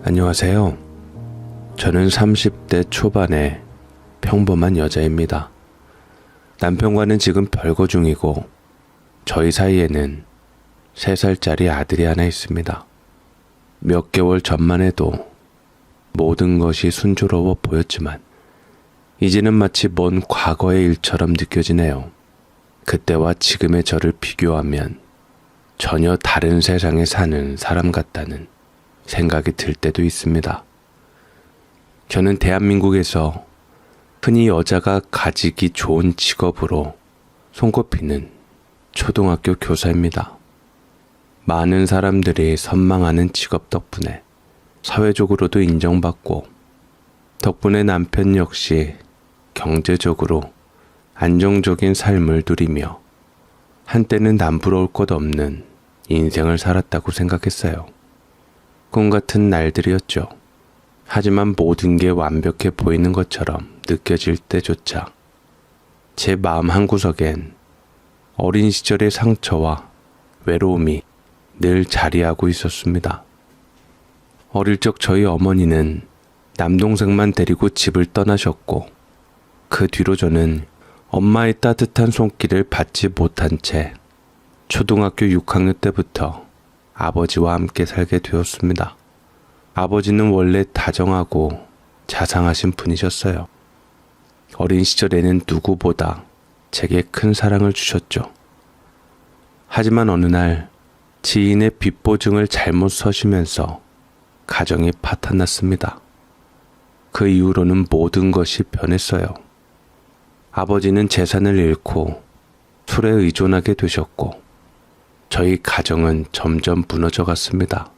안녕하세요. 저는 30대 초반의 평범한 여자입니다. 남편과는 지금 별거 중이고 저희 사이에는 3살짜리 아들이 하나 있습니다. 몇 개월 전만 해도 모든 것이 순조로워 보였지만 이제는 마치 먼 과거의 일처럼 느껴지네요. 그때와 지금의 저를 비교하면 전혀 다른 세상에 사는 사람 같다는 생각이 들 때도 있습니다. 저는 대한민국에서 흔히 여자가 가지기 좋은 직업으로 손꼽히는 초등학교 교사입니다. 많은 사람들이 선망하는 직업 덕분에 사회적으로도 인정받고 덕분에 남편 역시 경제적으로 안정적인 삶을 누리며 한때는 남부러울 것 없는 인생을 살았다고 생각했어요. 꿈 같은 날들이었죠. 하지만 모든 게 완벽해 보이는 것처럼 느껴질 때조차 제 마음 한구석엔 어린 시절의 상처와 외로움이 늘 자리하고 있었습니다. 어릴 적 저희 어머니는 남동생만 데리고 집을 떠나셨고 그 뒤로 저는 엄마의 따뜻한 손길을 받지 못한 채 초등학교 6학년 때부터 아버지와 함께 살게 되었습니다. 아버지는 원래 다정하고 자상하신 분이셨어요. 어린 시절에는 누구보다 제게 큰 사랑을 주셨죠. 하지만 어느 날 지인의 빚보증을 잘못 서시면서 가정이 파탄났습니다. 그 이후로는 모든 것이 변했어요. 아버지는 재산을 잃고 술에 의존하게 되셨고 저희 가정은 점점 무너져 갔습니다.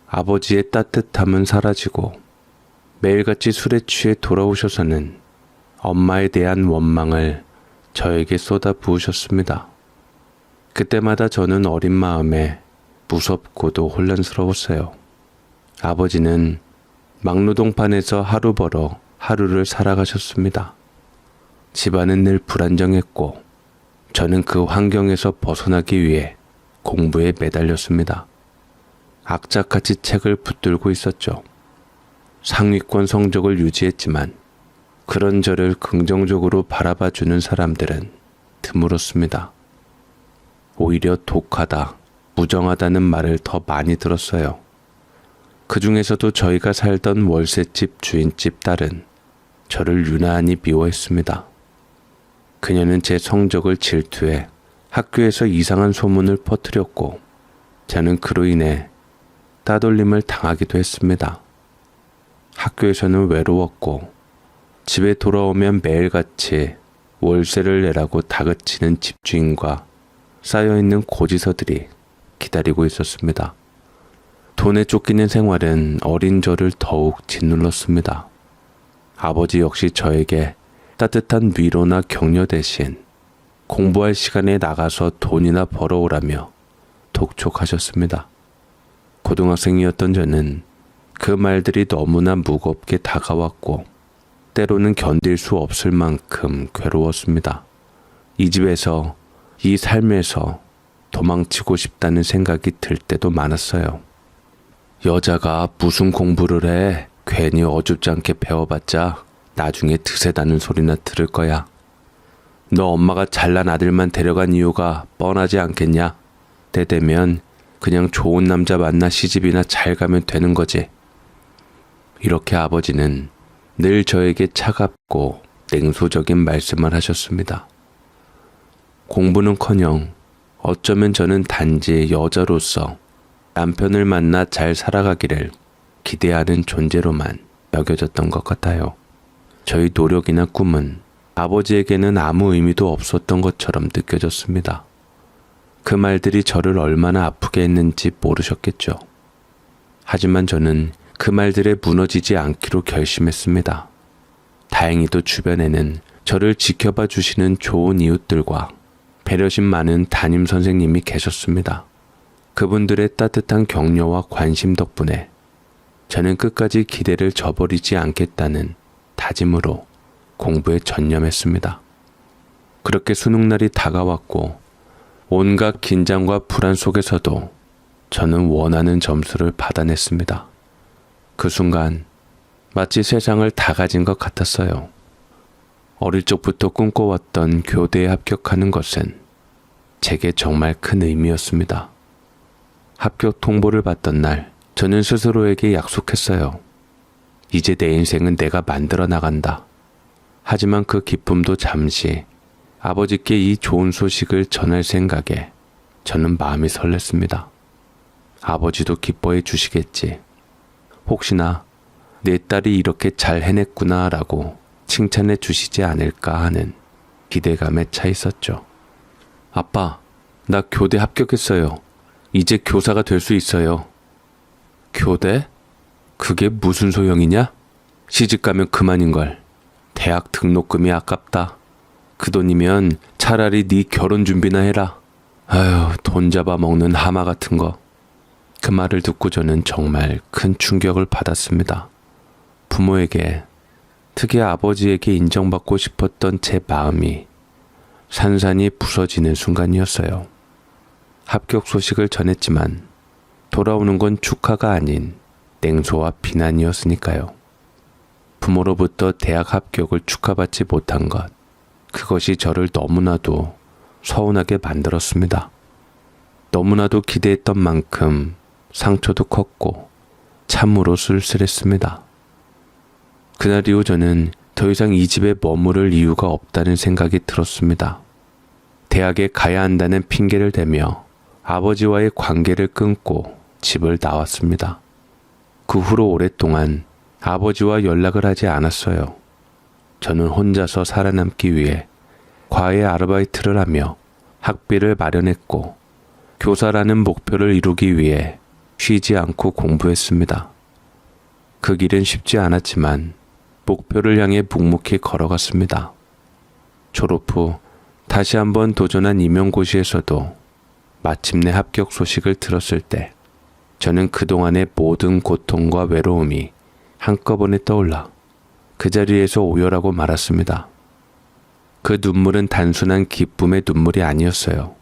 아버지의 따뜻함은 사라지고 매일같이 술에 취해 돌아오셔서는 엄마에 대한 원망을 저에게 쏟아부으셨습니다. 그때마다 저는 어린 마음에 무섭고도 혼란스러웠어요. 아버지는 막노동판에서 하루 벌어 하루를 살아가셨습니다. 집안은 늘 불안정했고 저는 그 환경에서 벗어나기 위해 공부에 매달렸습니다. 악착같이 책을 붙들고 있었죠. 상위권 성적을 유지했지만 그런 저를 긍정적으로 바라봐주는 사람들은 드물었습니다. 오히려 독하다, 무정하다는 말을 더 많이 들었어요. 그 중에서도 저희가 살던 월세집 주인집 딸은 저를 유난히 미워했습니다. 그녀는 제 성적을 질투해 학교에서 이상한 소문을 퍼뜨렸고 저는 그로 인해 따돌림을 당하기도 했습니다. 학교에서는 외로웠고 집에 돌아오면 매일같이 월세를 내라고 다그치는 집주인과 쌓여있는 고지서들이 기다리고 있었습니다. 돈에 쫓기는 생활은 어린 저를 더욱 짓눌렀습니다. 아버지 역시 저에게 따뜻한 위로나 격려 대신 공부할 시간에 나가서 돈이나 벌어오라며 독촉하셨습니다. 고등학생이었던 저는 그 말들이 너무나 무겁게 다가왔고 때로는 견딜 수 없을 만큼 괴로웠습니다. 이 집에서, 이 삶에서 도망치고 싶다는 생각이 들 때도 많았어요. 여자가 무슨 공부를 해? 괜히 어줍지 않게 배워봤자 나중에 드세다는 소리나 들을 거야. 너 엄마가 잘난 아들만 데려간 이유가 뻔하지 않겠냐? 때 되면 그냥 좋은 남자 만나 시집이나 잘 가면 되는 거지. 이렇게 아버지는 늘 저에게 차갑고 냉소적인 말씀을 하셨습니다. 공부는커녕 어쩌면 저는 단지 여자로서 남편을 만나 잘 살아가기를 기대하는 존재로만 여겨졌던 것 같아요. 저희 노력이나 꿈은 아버지에게는 아무 의미도 없었던 것처럼 느껴졌습니다. 그 말들이 저를 얼마나 아프게 했는지 모르셨겠죠. 하지만 저는 그 말들에 무너지지 않기로 결심했습니다. 다행히도 주변에는 저를 지켜봐 주시는 좋은 이웃들과 배려심 많은 담임 선생님이 계셨습니다. 그분들의 따뜻한 격려와 관심 덕분에 저는 끝까지 기대를 저버리지 않겠다는 다짐으로 공부에 전념했습니다. 그렇게 수능날이 다가왔고 온갖 긴장과 불안 속에서도 저는 원하는 점수를 받아냈습니다. 그 순간 마치 세상을 다 가진 것 같았어요. 어릴 적부터 꿈꿔왔던 교대에 합격하는 것은 제게 정말 큰 의미였습니다. 합격 통보를 받던 날 저는 스스로에게 약속했어요. 이제 내 인생은 내가 만들어 나간다. 하지만 그 기쁨도 잠시 아버지께 이 좋은 소식을 전할 생각에 저는 마음이 설렜습니다. 아버지도 기뻐해 주시겠지. 혹시나 내 딸이 이렇게 잘 해냈구나 라고 칭찬해 주시지 않을까 하는 기대감에 차 있었죠. 아빠, 나 교대 합격했어요. 이제 교사가 될 수 있어요. 교대? 그게 무슨 소용이냐? 시집가면 그만인걸. 대학 등록금이 아깝다. 그 돈이면 차라리 네 결혼 준비나 해라. 아휴, 돈 잡아먹는 하마 같은 거. 그 말을 듣고 저는 정말 큰 충격을 받았습니다. 부모에게, 특히 아버지에게 인정받고 싶었던 제 마음이 산산이 부서지는 순간이었어요. 합격 소식을 전했지만 돌아오는 건 축하가 아닌 냉소와 비난이었으니까요. 부모로부터 대학 합격을 축하받지 못한 것, 그것이 저를 너무나도 서운하게 만들었습니다. 너무나도 기대했던 만큼 상처도 컸고 참으로 쓸쓸했습니다. 그날 이후 저는 더 이상 이 집에 머무를 이유가 없다는 생각이 들었습니다. 대학에 가야 한다는 핑계를 대며 아버지와의 관계를 끊고 집을 나왔습니다. 그 후로 오랫동안 아버지와 연락을 하지 않았어요. 저는 혼자서 살아남기 위해 과외 아르바이트를 하며 학비를 마련했고 교사라는 목표를 이루기 위해 쉬지 않고 공부했습니다. 그 길은 쉽지 않았지만 목표를 향해 묵묵히 걸어갔습니다. 졸업 후 다시 한번 도전한 임용고시에서도 마침내 합격 소식을 들었을 때 저는 그동안의 모든 고통과 외로움이 한꺼번에 떠올라 그 자리에서 오열하고 말았습니다. 그 눈물은 단순한 기쁨의 눈물이 아니었어요.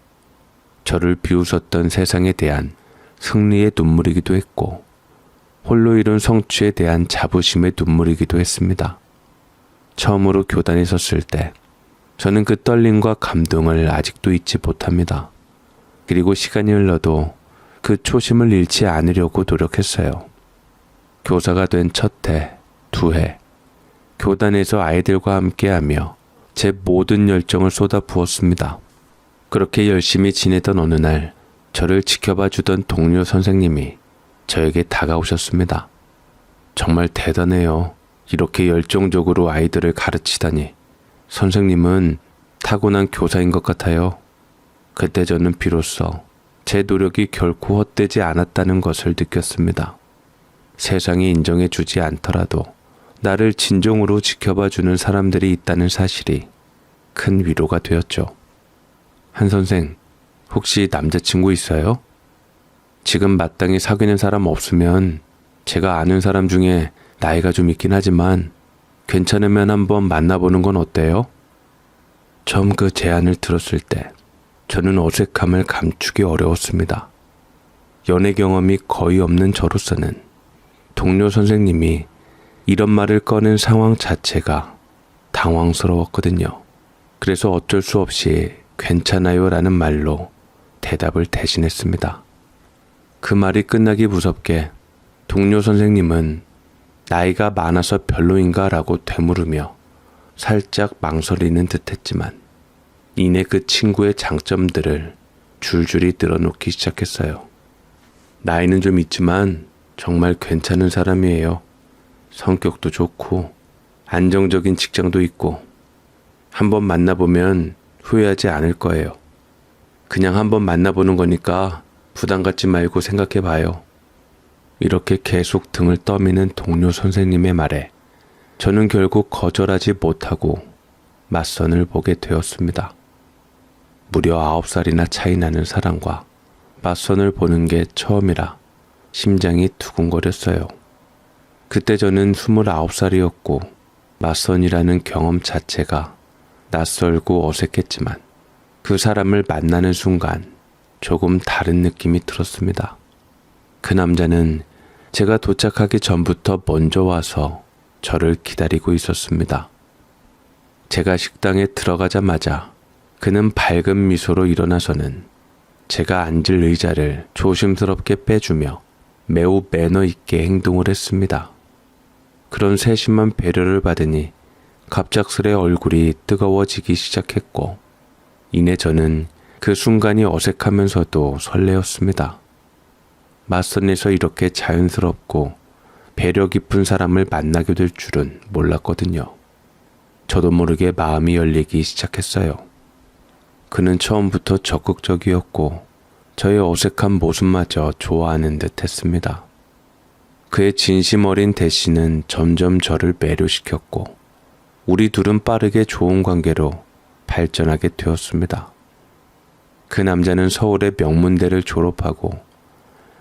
저를 비웃었던 세상에 대한 승리의 눈물이기도 했고 홀로 이룬 성취에 대한 자부심의 눈물이기도 했습니다. 처음으로 교단에 섰을 때 저는 그 떨림과 감동을 아직도 잊지 못합니다. 그리고 시간이 흘러도 그 초심을 잃지 않으려고 노력했어요. 교사가 된 첫 해, 두 해, 교단에서 아이들과 함께하며 제 모든 열정을 쏟아 부었습니다. 그렇게 열심히 지내던 어느 날 저를 지켜봐 주던 동료 선생님이 저에게 다가오셨습니다. 정말 대단해요. 이렇게 열정적으로 아이들을 가르치다니. 선생님은 타고난 교사인 것 같아요. 그때 저는 비로소 제 노력이 결코 헛되지 않았다는 것을 느꼈습니다. 세상이 인정해 주지 않더라도 나를 진정으로 지켜봐 주는 사람들이 있다는 사실이 큰 위로가 되었죠. 한 선생, 혹시 남자친구 있어요? 지금 마땅히 사귀는 사람 없으면 제가 아는 사람 중에 나이가 좀 있긴 하지만 괜찮으면 한번 만나보는 건 어때요? 처음 그 제안을 들었을 때 저는 어색함을 감추기 어려웠습니다. 연애 경험이 거의 없는 저로서는 동료 선생님이 이런 말을 꺼낸 상황 자체가 당황스러웠거든요. 그래서 어쩔 수 없이 괜찮아요 라는 말로 대답을 대신했습니다. 그 말이 끝나기 무섭게 동료 선생님은 나이가 많아서 별로인가 라고 되물으며 살짝 망설이는 듯 했지만 이내 그 친구의 장점들을 줄줄이 늘어놓기 시작했어요. 나이는 좀 있지만 정말 괜찮은 사람이에요. 성격도 좋고 안정적인 직장도 있고 한번 만나보면 후회하지 않을 거예요. 그냥 한번 만나보는 거니까 부담 갖지 말고 생각해봐요. 이렇게 계속 등을 떠미는 동료 선생님의 말에 저는 결국 거절하지 못하고 맞선을 보게 되었습니다. 무려 9살이나 차이 나는 사람과 맞선을 보는 게 처음이라 심장이 두근거렸어요. 그때 저는 29살이었고 맞선이라는 경험 자체가 낯설고 어색했지만 그 사람을 만나는 순간 조금 다른 느낌이 들었습니다. 그 남자는 제가 도착하기 전부터 먼저 와서 저를 기다리고 있었습니다. 제가 식당에 들어가자마자 그는 밝은 미소로 일어나서는 제가 앉을 의자를 조심스럽게 빼주며 매우 매너 있게 행동을 했습니다. 그런 세심한 배려를 받으니 갑작스레 얼굴이 뜨거워지기 시작했고 이내 저는 그 순간이 어색하면서도 설레었습니다. 맞선에서 이렇게 자연스럽고 배려 깊은 사람을 만나게 될 줄은 몰랐거든요. 저도 모르게 마음이 열리기 시작했어요. 그는 처음부터 적극적이었고 저의 어색한 모습마저 좋아하는 듯 했습니다. 그의 진심 어린 대시는 점점 저를 매료시켰고 우리 둘은 빠르게 좋은 관계로 발전하게 되었습니다. 그 남자는 서울의 명문대를 졸업하고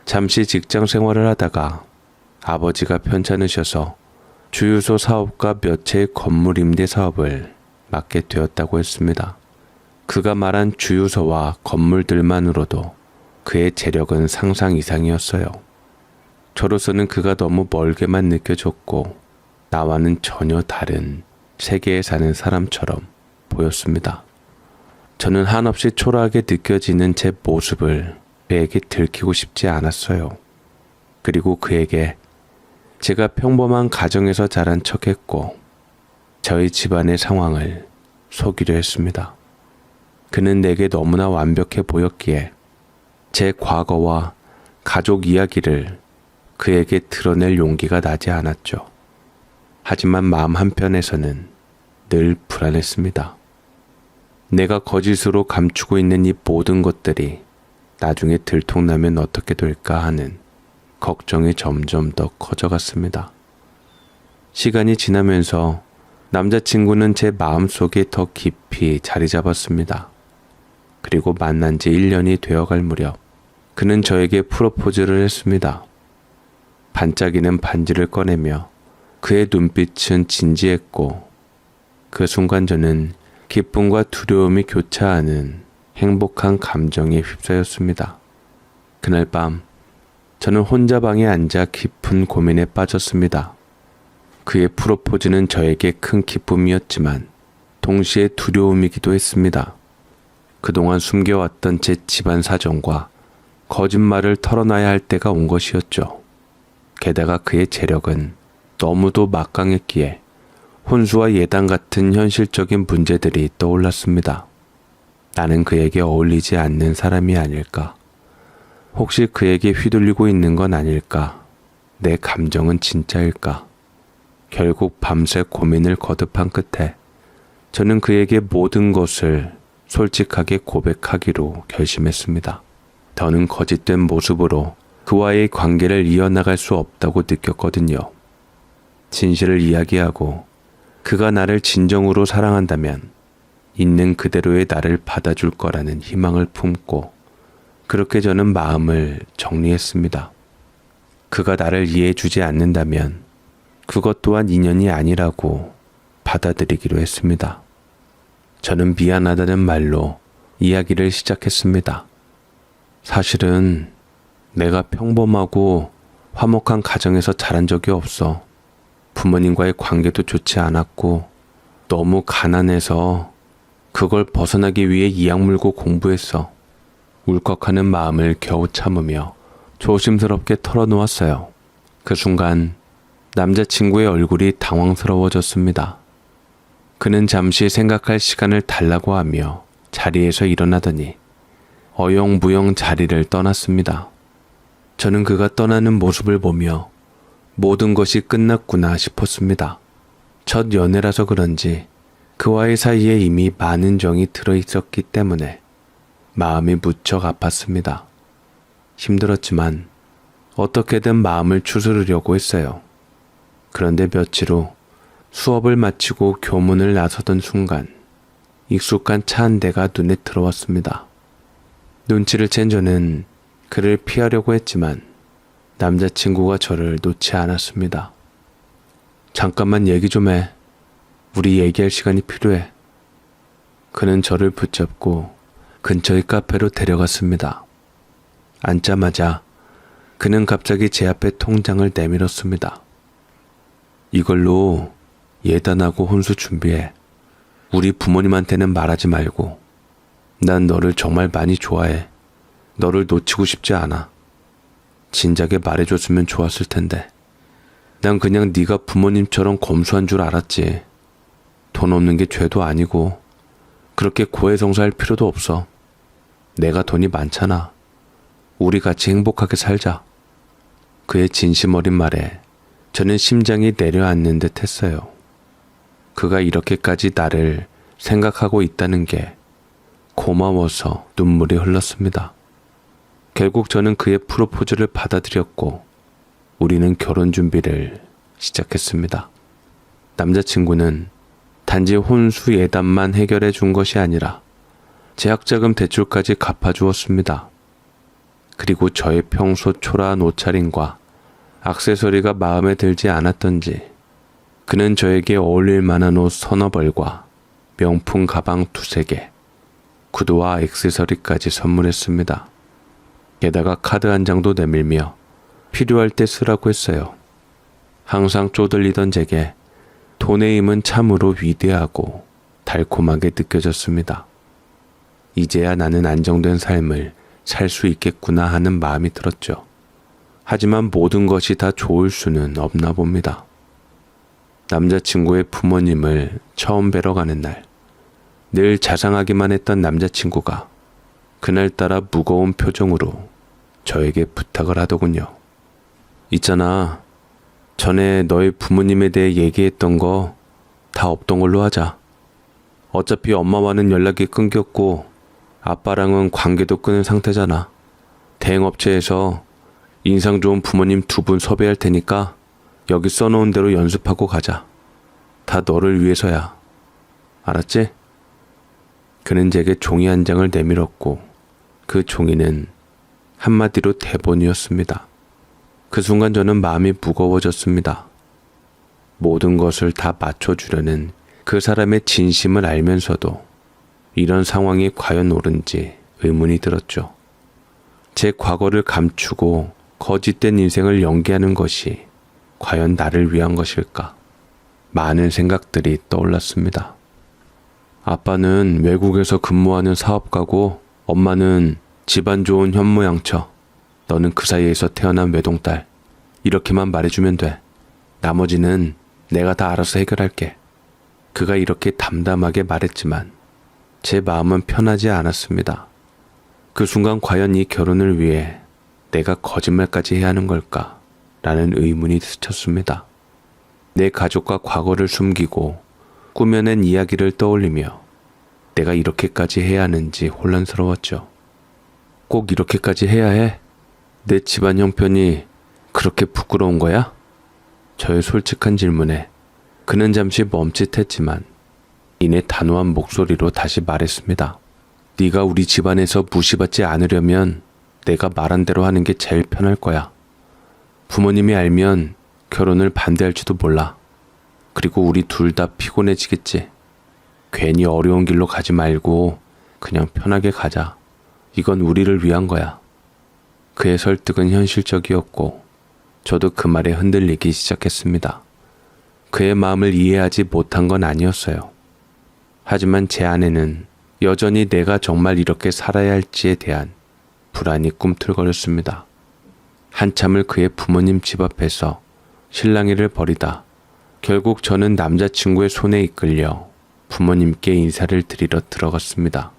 잠시 직장 생활을 하다가 아버지가 편찮으셔서 주유소 사업과 몇 채의 건물 임대 사업을 맡게 되었다고 했습니다. 그가 말한 주유소와 건물들만으로도 그의 재력은 상상 이상이었어요. 저로서는 그가 너무 멀게만 느껴졌고 나와는 전혀 다른 세계에 사는 사람처럼 보였습니다. 저는 한없이 초라하게 느껴지는 제 모습을 그에게 들키고 싶지 않았어요. 그리고 그에게 제가 평범한 가정에서 자란 척했고 저희 집안의 상황을 속이려 했습니다. 그는 내게 너무나 완벽해 보였기에 제 과거와 가족 이야기를 그에게 드러낼 용기가 나지 않았죠. 하지만 마음 한편에서는 늘 불안했습니다. 내가 거짓으로 감추고 있는 이 모든 것들이 나중에 들통나면 어떻게 될까 하는 걱정이 점점 더 커져갔습니다. 시간이 지나면서 남자친구는 제 마음속에 더 깊이 자리 잡았습니다. 그리고 만난 지 1년이 되어갈 무렵 그는 저에게 프로포즈를 했습니다. 반짝이는 반지를 꺼내며 그의 눈빛은 진지했고 그 순간 저는 기쁨과 두려움이 교차하는 행복한 감정에 휩싸였습니다. 그날 밤 저는 혼자 방에 앉아 깊은 고민에 빠졌습니다. 그의 프로포즈는 저에게 큰 기쁨이었지만 동시에 두려움이기도 했습니다. 그동안 숨겨왔던 제 집안 사정과 거짓말을 털어놔야 할 때가 온 것이었죠. 게다가 그의 재력은 너무도 막강했기에 혼수와 예단 같은 현실적인 문제들이 떠올랐습니다. 나는 그에게 어울리지 않는 사람이 아닐까? 혹시 그에게 휘둘리고 있는 건 아닐까? 내 감정은 진짜일까? 결국 밤새 고민을 거듭한 끝에 저는 그에게 모든 것을 솔직하게 고백하기로 결심했습니다. 더는 거짓된 모습으로 그와의 관계를 이어나갈 수 없다고 느꼈거든요. 진실을 이야기하고 그가 나를 진정으로 사랑한다면 있는 그대로의 나를 받아줄 거라는 희망을 품고 그렇게 저는 마음을 정리했습니다. 그가 나를 이해해주지 않는다면 그것 또한 인연이 아니라고 받아들이기로 했습니다. 저는 미안하다는 말로 이야기를 시작했습니다. 사실은 내가 평범하고 화목한 가정에서 자란 적이 없어. 부모님과의 관계도 좋지 않았고 너무 가난해서 그걸 벗어나기 위해 이악 물고 공부했어. 울컥하는 마음을 겨우 참으며 조심스럽게 털어놓았어요. 그 순간 남자친구의 얼굴이 당황스러워졌습니다. 그는 잠시 생각할 시간을 달라고 하며 자리에서 일어나더니 어영부영 자리를 떠났습니다. 저는 그가 떠나는 모습을 보며 모든 것이 끝났구나 싶었습니다. 첫 연애라서 그런지 그와의 사이에 이미 많은 정이 들어있었기 때문에 마음이 무척 아팠습니다. 힘들었지만 어떻게든 마음을 추스르려고 했어요. 그런데 며칠 후 수업을 마치고 교문을 나서던 순간 익숙한 차 한 대가 눈에 들어왔습니다. 눈치를 챈 저는 그를 피하려고 했지만 남자친구가 저를 놓지 않았습니다. 잠깐만 얘기 좀 해. 우리 얘기할 시간이 필요해. 그는 저를 붙잡고 근처의 카페로 데려갔습니다. 앉자마자 그는 갑자기 제 앞에 통장을 내밀었습니다. 이걸로 예단하고 혼수 준비해. 우리 부모님한테는 말하지 말고. 난 너를 정말 많이 좋아해. 너를 놓치고 싶지 않아. 진작에 말해줬으면 좋았을 텐데. 난 그냥 네가 부모님처럼 검소한 줄 알았지. 돈 없는 게 죄도 아니고 그렇게 고해성사할 필요도 없어. 내가 돈이 많잖아. 우리 같이 행복하게 살자. 그의 진심 어린 말에 저는 심장이 내려앉는 듯 했어요. 그가 이렇게까지 나를 생각하고 있다는 게 고마워서 눈물이 흘렀습니다. 결국 저는 그의 프로포즈를 받아들였고 우리는 결혼 준비를 시작했습니다. 남자친구는 단지 혼수 예단만 해결해 준 것이 아니라 제약자금 대출까지 갚아주었습니다. 그리고 저의 평소 초라한 옷차림과 액세서리가 마음에 들지 않았던지 그는 저에게 어울릴 만한 옷 서너 벌과 명품 가방 두세 개, 구두와 액세서리까지 선물했습니다. 게다가 카드 한 장도 내밀며 필요할 때 쓰라고 했어요. 항상 쪼들리던 제게 돈의 힘은 참으로 위대하고 달콤하게 느껴졌습니다. 이제야 나는 안정된 삶을 살 수 있겠구나 하는 마음이 들었죠. 하지만 모든 것이 다 좋을 수는 없나 봅니다. 남자친구의 부모님을 처음 뵈러 가는 날, 늘 자상하기만 했던 남자친구가 그날따라 무거운 표정으로 저에게 부탁을 하더군요. 있잖아, 전에 너의 부모님에 대해 얘기했던 거 다 없던 걸로 하자. 어차피 엄마와는 연락이 끊겼고 아빠랑은 관계도 끊은 상태잖아. 대행업체에서 인상 좋은 부모님 2분 섭외할 테니까 여기 써놓은 대로 연습하고 가자. 다 너를 위해서야. 알았지? 그는 제게 종이 한 장을 내밀었고 그 종이는 한마디로 대본이었습니다. 그 순간 저는 마음이 무거워졌습니다. 모든 것을 다 맞춰주려는 그 사람의 진심을 알면서도 이런 상황이 과연 옳은지 의문이 들었죠. 제 과거를 감추고 거짓된 인생을 연기하는 것이 과연 나를 위한 것일까? 많은 생각들이 떠올랐습니다. 아빠는 외국에서 근무하는 사업가고 엄마는 집안 좋은 현모양처. 너는 그 사이에서 태어난 외동딸. 이렇게만 말해주면 돼. 나머지는 내가 다 알아서 해결할게. 그가 이렇게 담담하게 말했지만 제 마음은 편하지 않았습니다. 그 순간 과연 이 결혼을 위해 내가 거짓말까지 해야 하는 걸까? 라는 의문이 스쳤습니다. 내 가족과 과거를 숨기고 꾸며낸 이야기를 떠올리며 내가 이렇게까지 해야 하는지 혼란스러웠죠. 꼭 이렇게까지 해야 해? 내 집안 형편이 그렇게 부끄러운 거야? 저의 솔직한 질문에 그는 잠시 멈칫했지만 이내 단호한 목소리로 다시 말했습니다. 네가 우리 집안에서 무시받지 않으려면 내가 말한 대로 하는 게 제일 편할 거야. 부모님이 알면 결혼을 반대할지도 몰라. 그리고 우리 둘 다 피곤해지겠지. 괜히 어려운 길로 가지 말고 그냥 편하게 가자. 이건 우리를 위한 거야. 그의 설득은 현실적이었고 저도 그 말에 흔들리기 시작했습니다. 그의 마음을 이해하지 못한 건 아니었어요. 하지만 제 안에는 여전히 내가 정말 이렇게 살아야 할지에 대한 불안이 꿈틀거렸습니다. 한참을 그의 부모님 집 앞에서 실랑이를 벌이다 결국 저는 남자친구의 손에 이끌려 부모님께 인사를 드리러 들어갔습니다.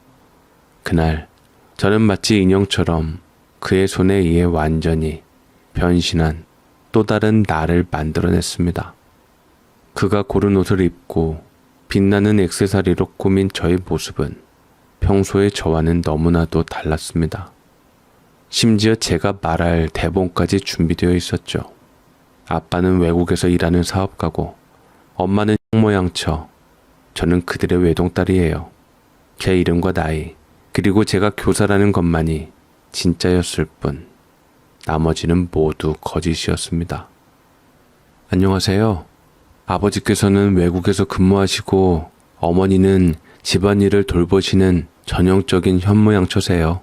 그날 저는 마치 인형처럼 그의 손에 의해 완전히 변신한 또 다른 나를 만들어냈습니다. 그가 고른 옷을 입고 빛나는 액세서리로 꾸민 저의 모습은 평소의 저와는 너무나도 달랐습니다. 심지어 제가 말할 대본까지 준비되어 있었죠. 아빠는 외국에서 일하는 사업가고 엄마는 형모양처. 저는 그들의 외동딸이에요. 제 이름과 나이 그리고 제가 교사라는 것만이 진짜였을 뿐 나머지는 모두 거짓이었습니다. 안녕하세요. 아버지께서는 외국에서 근무하시고 어머니는 집안일을 돌보시는 전형적인 현모양처세요.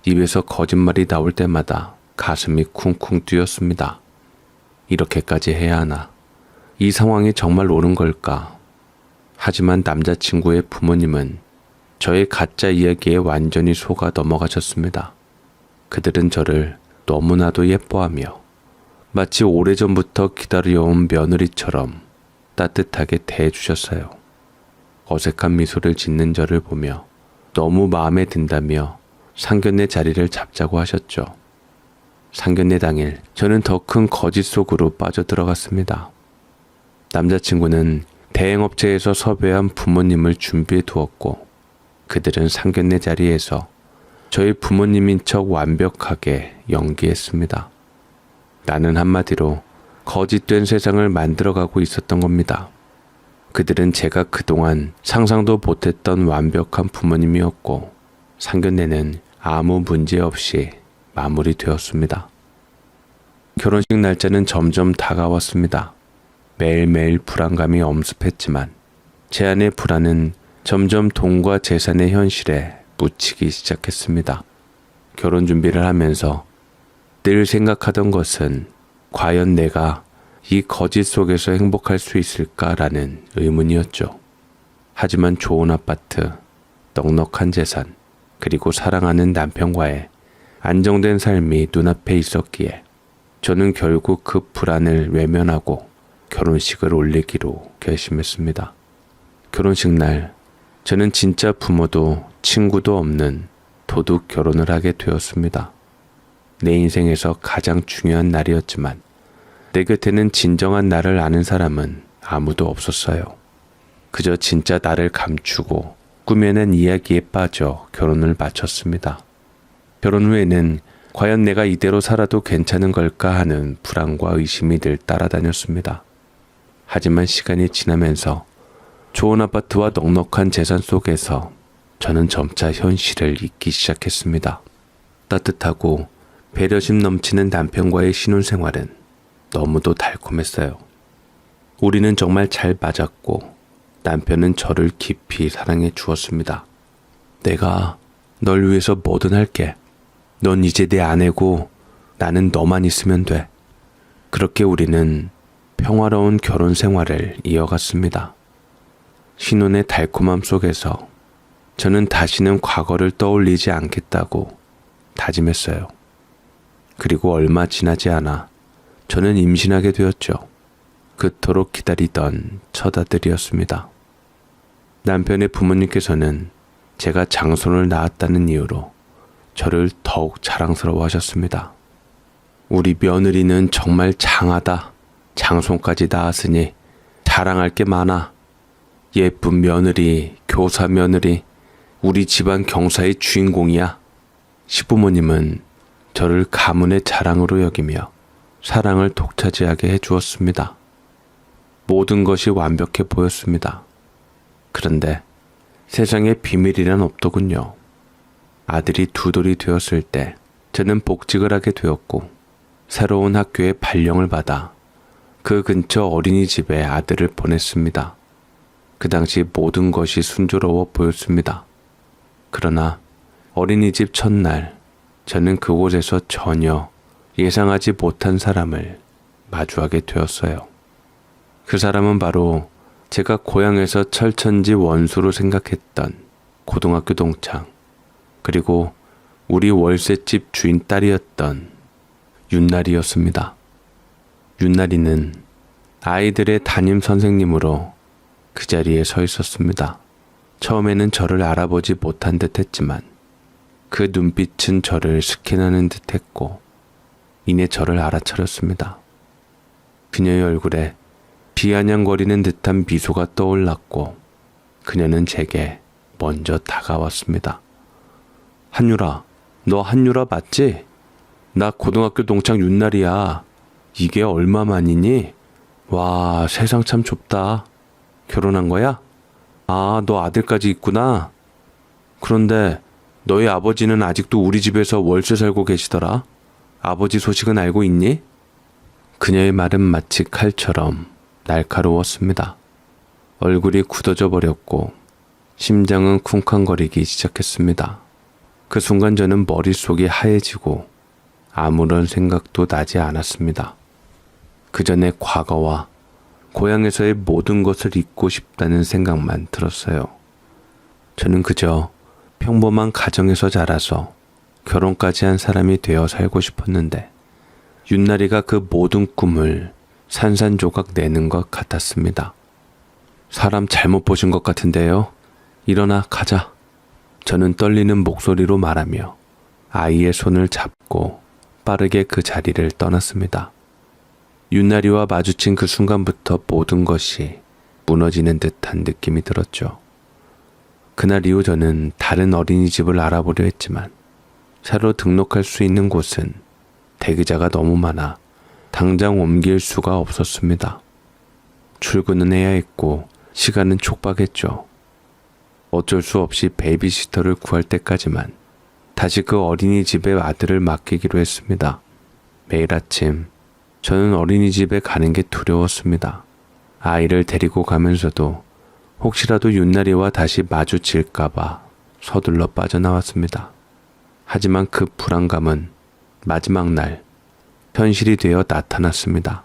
입에서 거짓말이 나올 때마다 가슴이 쿵쿵 뛰었습니다. 이렇게까지 해야 하나? 이 상황이 정말 옳은 걸까? 하지만 남자친구의 부모님은 저의 가짜 이야기에 완전히 속아 넘어가셨습니다. 그들은 저를 너무나도 예뻐하며 마치 오래전부터 기다려온 며느리처럼 따뜻하게 대해주셨어요. 어색한 미소를 짓는 저를 보며 너무 마음에 든다며 상견례 자리를 잡자고 하셨죠. 상견례 당일 저는 더 큰 거짓 속으로 빠져들어갔습니다. 남자친구는 대행업체에서 섭외한 부모님을 준비해 두었고 그들은 상견례 자리에서 저희 부모님인 척 완벽하게 연기했습니다. 나는 한마디로 거짓된 세상을 만들어가고 있었던 겁니다. 그들은 제가 그동안 상상도 못했던 완벽한 부모님이었고 상견례는 아무 문제 없이 마무리되었습니다. 결혼식 날짜는 점점 다가왔습니다. 매일매일 불안감이 엄습했지만 제 안의 불안은 점점 돈과 재산의 현실에 묻히기 시작했습니다. 결혼 준비를 하면서 늘 생각하던 것은 과연 내가 이 거짓 속에서 행복할 수 있을까라는 의문이었죠. 하지만 좋은 아파트, 넉넉한 재산, 그리고 사랑하는 남편과의 안정된 삶이 눈앞에 있었기에 저는 결국 그 불안을 외면하고 결혼식을 올리기로 결심했습니다. 결혼식 날 저는 진짜 부모도 친구도 없는 도둑 결혼을 하게 되었습니다. 내 인생에서 가장 중요한 날이었지만 내 곁에는 진정한 나를 아는 사람은 아무도 없었어요. 그저 진짜 나를 감추고 꾸며낸 이야기에 빠져 결혼을 마쳤습니다. 결혼 후에는 과연 내가 이대로 살아도 괜찮은 걸까 하는 불안과 의심이 늘 따라다녔습니다. 하지만 시간이 지나면서 좋은 아파트와 넉넉한 재산 속에서 저는 점차 현실을 잊기 시작했습니다. 따뜻하고 배려심 넘치는 남편과의 신혼생활은 너무도 달콤했어요. 우리는 정말 잘 맞았고 남편은 저를 깊이 사랑해 주었습니다. 내가 널 위해서 뭐든 할게. 넌 이제 내 아내고 나는 너만 있으면 돼. 그렇게 우리는 평화로운 결혼 생활을 이어갔습니다. 신혼의 달콤함 속에서 저는 다시는 과거를 떠올리지 않겠다고 다짐했어요. 그리고 얼마 지나지 않아 저는 임신하게 되었죠. 그토록 기다리던 첫 아들이었습니다. 남편의 부모님께서는 제가 장손을 낳았다는 이유로 저를 더욱 자랑스러워 하셨습니다. 우리 며느리는 정말 장하다. 장손까지 낳았으니 자랑할 게 많아. 예쁜 며느리, 교사 며느리, 우리 집안 경사의 주인공이야. 시부모님은 저를 가문의 자랑으로 여기며 사랑을 독차지하게 해주었습니다. 모든 것이 완벽해 보였습니다. 그런데 세상에 비밀이란 없더군요. 아들이 두 돌이 되었을 때 저는 복직을 하게 되었고 새로운 학교에 발령을 받아 그 근처 어린이집에 아들을 보냈습니다. 그 당시 모든 것이 순조로워 보였습니다. 그러나 어린이집 첫날 저는 그곳에서 전혀 예상하지 못한 사람을 마주하게 되었어요. 그 사람은 바로 제가 고향에서 철천지 원수로 생각했던 고등학교 동창, 그리고 우리 월세집 주인 딸이었던 윤나리였습니다. 윤나리는 아이들의 담임 선생님으로 그 자리에 서 있었습니다. 처음에는 저를 알아보지 못한 듯 했지만 그 눈빛은 저를 스캔하는 듯 했고 이내 저를 알아차렸습니다. 그녀의 얼굴에 비아냥거리는 듯한 미소가 떠올랐고 그녀는 제게 먼저 다가왔습니다. 한유라, 너 한유라 맞지? 나 고등학교 동창 윤날이야. 이게 얼마만이니? 와, 세상 참 좁다. 결혼한 거야? 아, 너 아들까지 있구나. 그런데 너희 아버지는 아직도 우리 집에서 월세 살고 계시더라. 아버지 소식은 알고 있니? 그녀의 말은 마치 칼처럼 날카로웠습니다. 얼굴이 굳어져 버렸고 심장은 쿵쾅거리기 시작했습니다. 그 순간 저는 머릿속이 하얘지고 아무런 생각도 나지 않았습니다. 그 전에 과거와 고향에서의 모든 것을 잊고 싶다는 생각만 들었어요. 저는 그저 평범한 가정에서 자라서 결혼까지 한 사람이 되어 살고 싶었는데 윷나리가 그 모든 꿈을 산산조각 내는 것 같았습니다. 사람 잘못 보신 것 같은데요. 일어나 가자. 저는 떨리는 목소리로 말하며 아이의 손을 잡고 빠르게 그 자리를 떠났습니다. 윷나리와 마주친 그 순간부터 모든 것이 무너지는 듯한 느낌이 들었죠. 그날 이후 저는 다른 어린이집을 알아보려 했지만 새로 등록할 수 있는 곳은 대기자가 너무 많아 당장 옮길 수가 없었습니다. 출근은 해야 했고 시간은 촉박했죠. 어쩔 수 없이 베이비시터를 구할 때까지만 다시 그 어린이집에 아들을 맡기기로 했습니다. 매일 아침 저는 어린이집에 가는 게 두려웠습니다. 아이를 데리고 가면서도 혹시라도 윷나리와 다시 마주칠까봐 서둘러 빠져나왔습니다. 하지만 그 불안감은 마지막 날 현실이 되어 나타났습니다.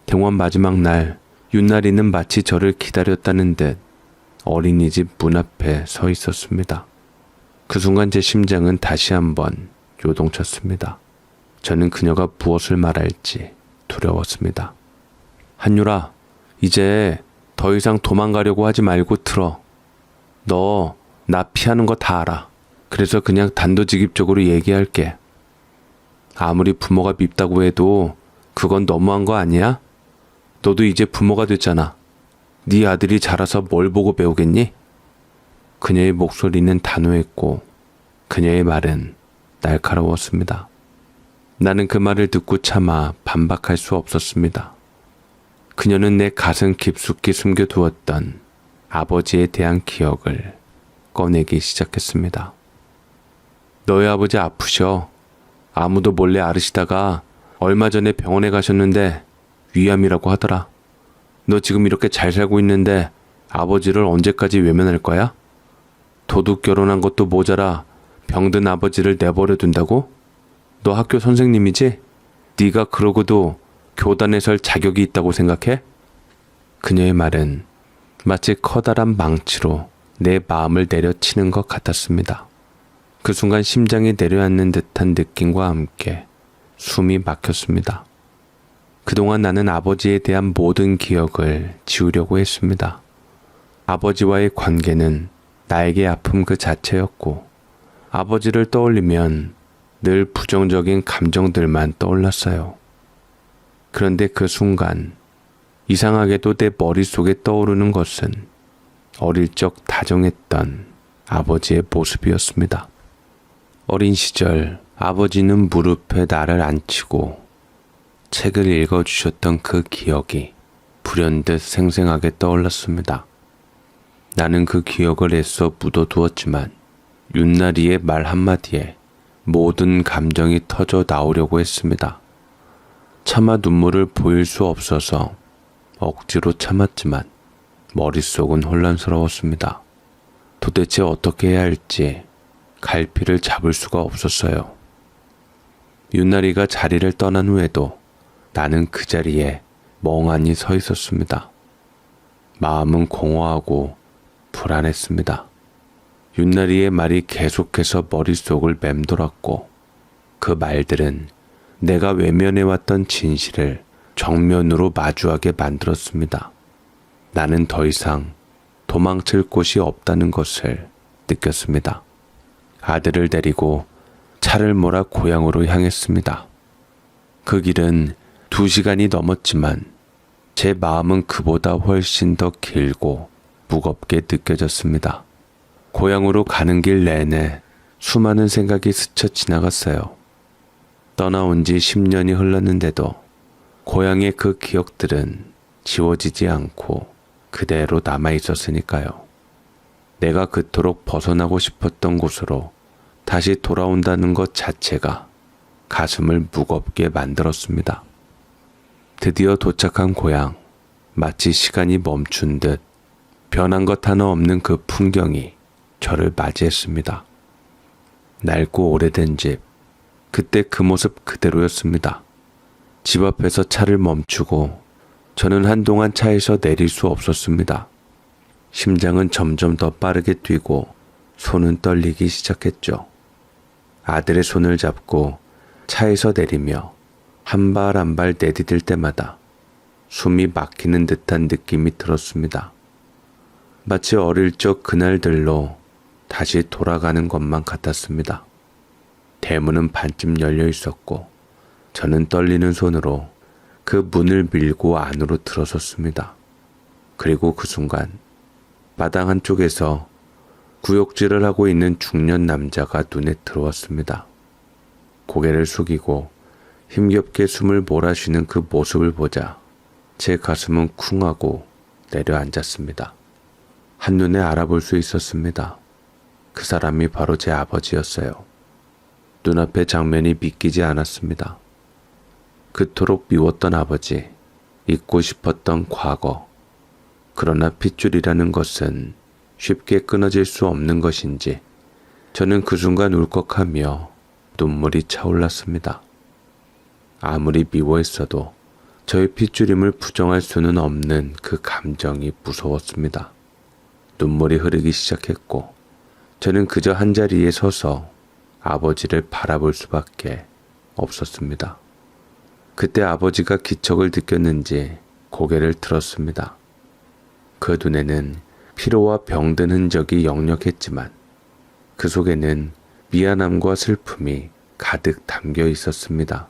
등원 마지막 날 윷나리는 마치 저를 기다렸다는 듯 어린이집 문 앞에 서 있었습니다. 그 순간 제 심장은 다시 한번 요동쳤습니다. 저는 그녀가 무엇을 말할지 두려웠습니다. 한유라, 이제 더 이상 도망가려고 하지 말고 들어. 너 나 피하는 거 다 알아. 그래서 그냥 단도직입적으로 얘기할게. 아무리 부모가 밉다고 해도 그건 너무한 거 아니야? 너도 이제 부모가 됐잖아. 네 아들이 자라서 뭘 보고 배우겠니? 그녀의 목소리는 단호했고 그녀의 말은 날카로웠습니다. 나는 그 말을 듣고 차마 반박할 수 없었습니다. 그녀는 내 가슴 깊숙이 숨겨두었던 아버지에 대한 기억을 꺼내기 시작했습니다. 너희 아버지 아프셔. 아무도 몰래 앓으시다가 얼마 전에 병원에 가셨는데 위암이라고 하더라. 너 지금 이렇게 잘 살고 있는데 아버지를 언제까지 외면할 거야? 도둑 결혼한 것도 모자라 병든 아버지를 내버려 둔다고? 너 학교 선생님이지? 네가 그러고도 교단에 설 자격이 있다고 생각해? 그녀의 말은 마치 커다란 망치로 내 마음을 내려치는 것 같았습니다. 그 순간 심장이 내려앉는 듯한 느낌과 함께 숨이 막혔습니다. 그동안 나는 아버지에 대한 모든 기억을 지우려고 했습니다. 아버지와의 관계는 나에게 아픔 그 자체였고 아버지를 떠올리면 늘 부정적인 감정들만 떠올랐어요. 그런데 그 순간 이상하게도 내 머릿속에 떠오르는 것은 어릴 적 다정했던 아버지의 모습이었습니다. 어린 시절 아버지는 무릎에 나를 앉히고 책을 읽어주셨던 그 기억이 불현듯 생생하게 떠올랐습니다. 나는 그 기억을 애써 묻어두었지만 윷나리의 말 한마디에 모든 감정이 터져 나오려고 했습니다. 차마 눈물을 보일 수 없어서 억지로 참았지만 머릿속은 혼란스러웠습니다. 도대체 어떻게 해야 할지 갈피를 잡을 수가 없었어요. 윷나리가 자리를 떠난 후에도 나는 그 자리에 멍하니 서 있었습니다. 마음은 공허하고 불안했습니다. 윷나리의 말이 계속해서 머릿속을 맴돌았고 그 말들은 내가 외면해왔던 진실을 정면으로 마주하게 만들었습니다. 나는 더 이상 도망칠 곳이 없다는 것을 느꼈습니다. 아들을 데리고 차를 몰아 고향으로 향했습니다. 그 길은 2시간이 넘었지만 제 마음은 그보다 훨씬 더 길고 무겁게 느껴졌습니다. 고향으로 가는 길 내내 수많은 생각이 스쳐 지나갔어요. 떠나온 지 10년이 흘렀는데도 고향의 그 기억들은 지워지지 않고 그대로 남아 있었으니까요. 내가 그토록 벗어나고 싶었던 곳으로 다시 돌아온다는 것 자체가 가슴을 무겁게 만들었습니다. 드디어 도착한 고향, 마치 시간이 멈춘 듯 변한 것 하나 없는 그 풍경이 저를 맞이했습니다. 낡고 오래된 집, 그때 그 모습 그대로였습니다. 집 앞에서 차를 멈추고 저는 한동안 차에서 내릴 수 없었습니다. 심장은 점점 더 빠르게 뛰고 손은 떨리기 시작했죠. 아들의 손을 잡고 차에서 내리며 한 발 한 발 내디딜 때마다 숨이 막히는 듯한 느낌이 들었습니다. 마치 어릴 적 그날들로 다시 돌아가는 것만 같았습니다. 대문은 반쯤 열려 있었고 저는 떨리는 손으로 그 문을 밀고 안으로 들어섰습니다. 그리고 그 순간 마당 한쪽에서 구역질을 하고 있는 중년 남자가 눈에 들어왔습니다. 고개를 숙이고 힘겹게 숨을 몰아쉬는 그 모습을 보자 제 가슴은 쿵하고 내려앉았습니다. 한눈에 알아볼 수 있었습니다. 그 사람이 바로 제 아버지였어요. 눈앞의 장면이 믿기지 않았습니다. 그토록 미웠던 아버지, 잊고 싶었던 과거. 그러나 핏줄이라는 것은 쉽게 끊어질 수 없는 것인지 저는 그 순간 울컥하며 눈물이 차올랐습니다. 아무리 미워했어도 저의 핏줄임을 부정할 수는 없는 그 감정이 무서웠습니다. 눈물이 흐르기 시작했고 저는 그저 한자리에 서서 아버지를 바라볼 수밖에 없었습니다. 그때 아버지가 기척을 느꼈는지 고개를 들었습니다. 그 눈에는 피로와 병든 흔적이 역력했지만 그 속에는 미안함과 슬픔이 가득 담겨 있었습니다.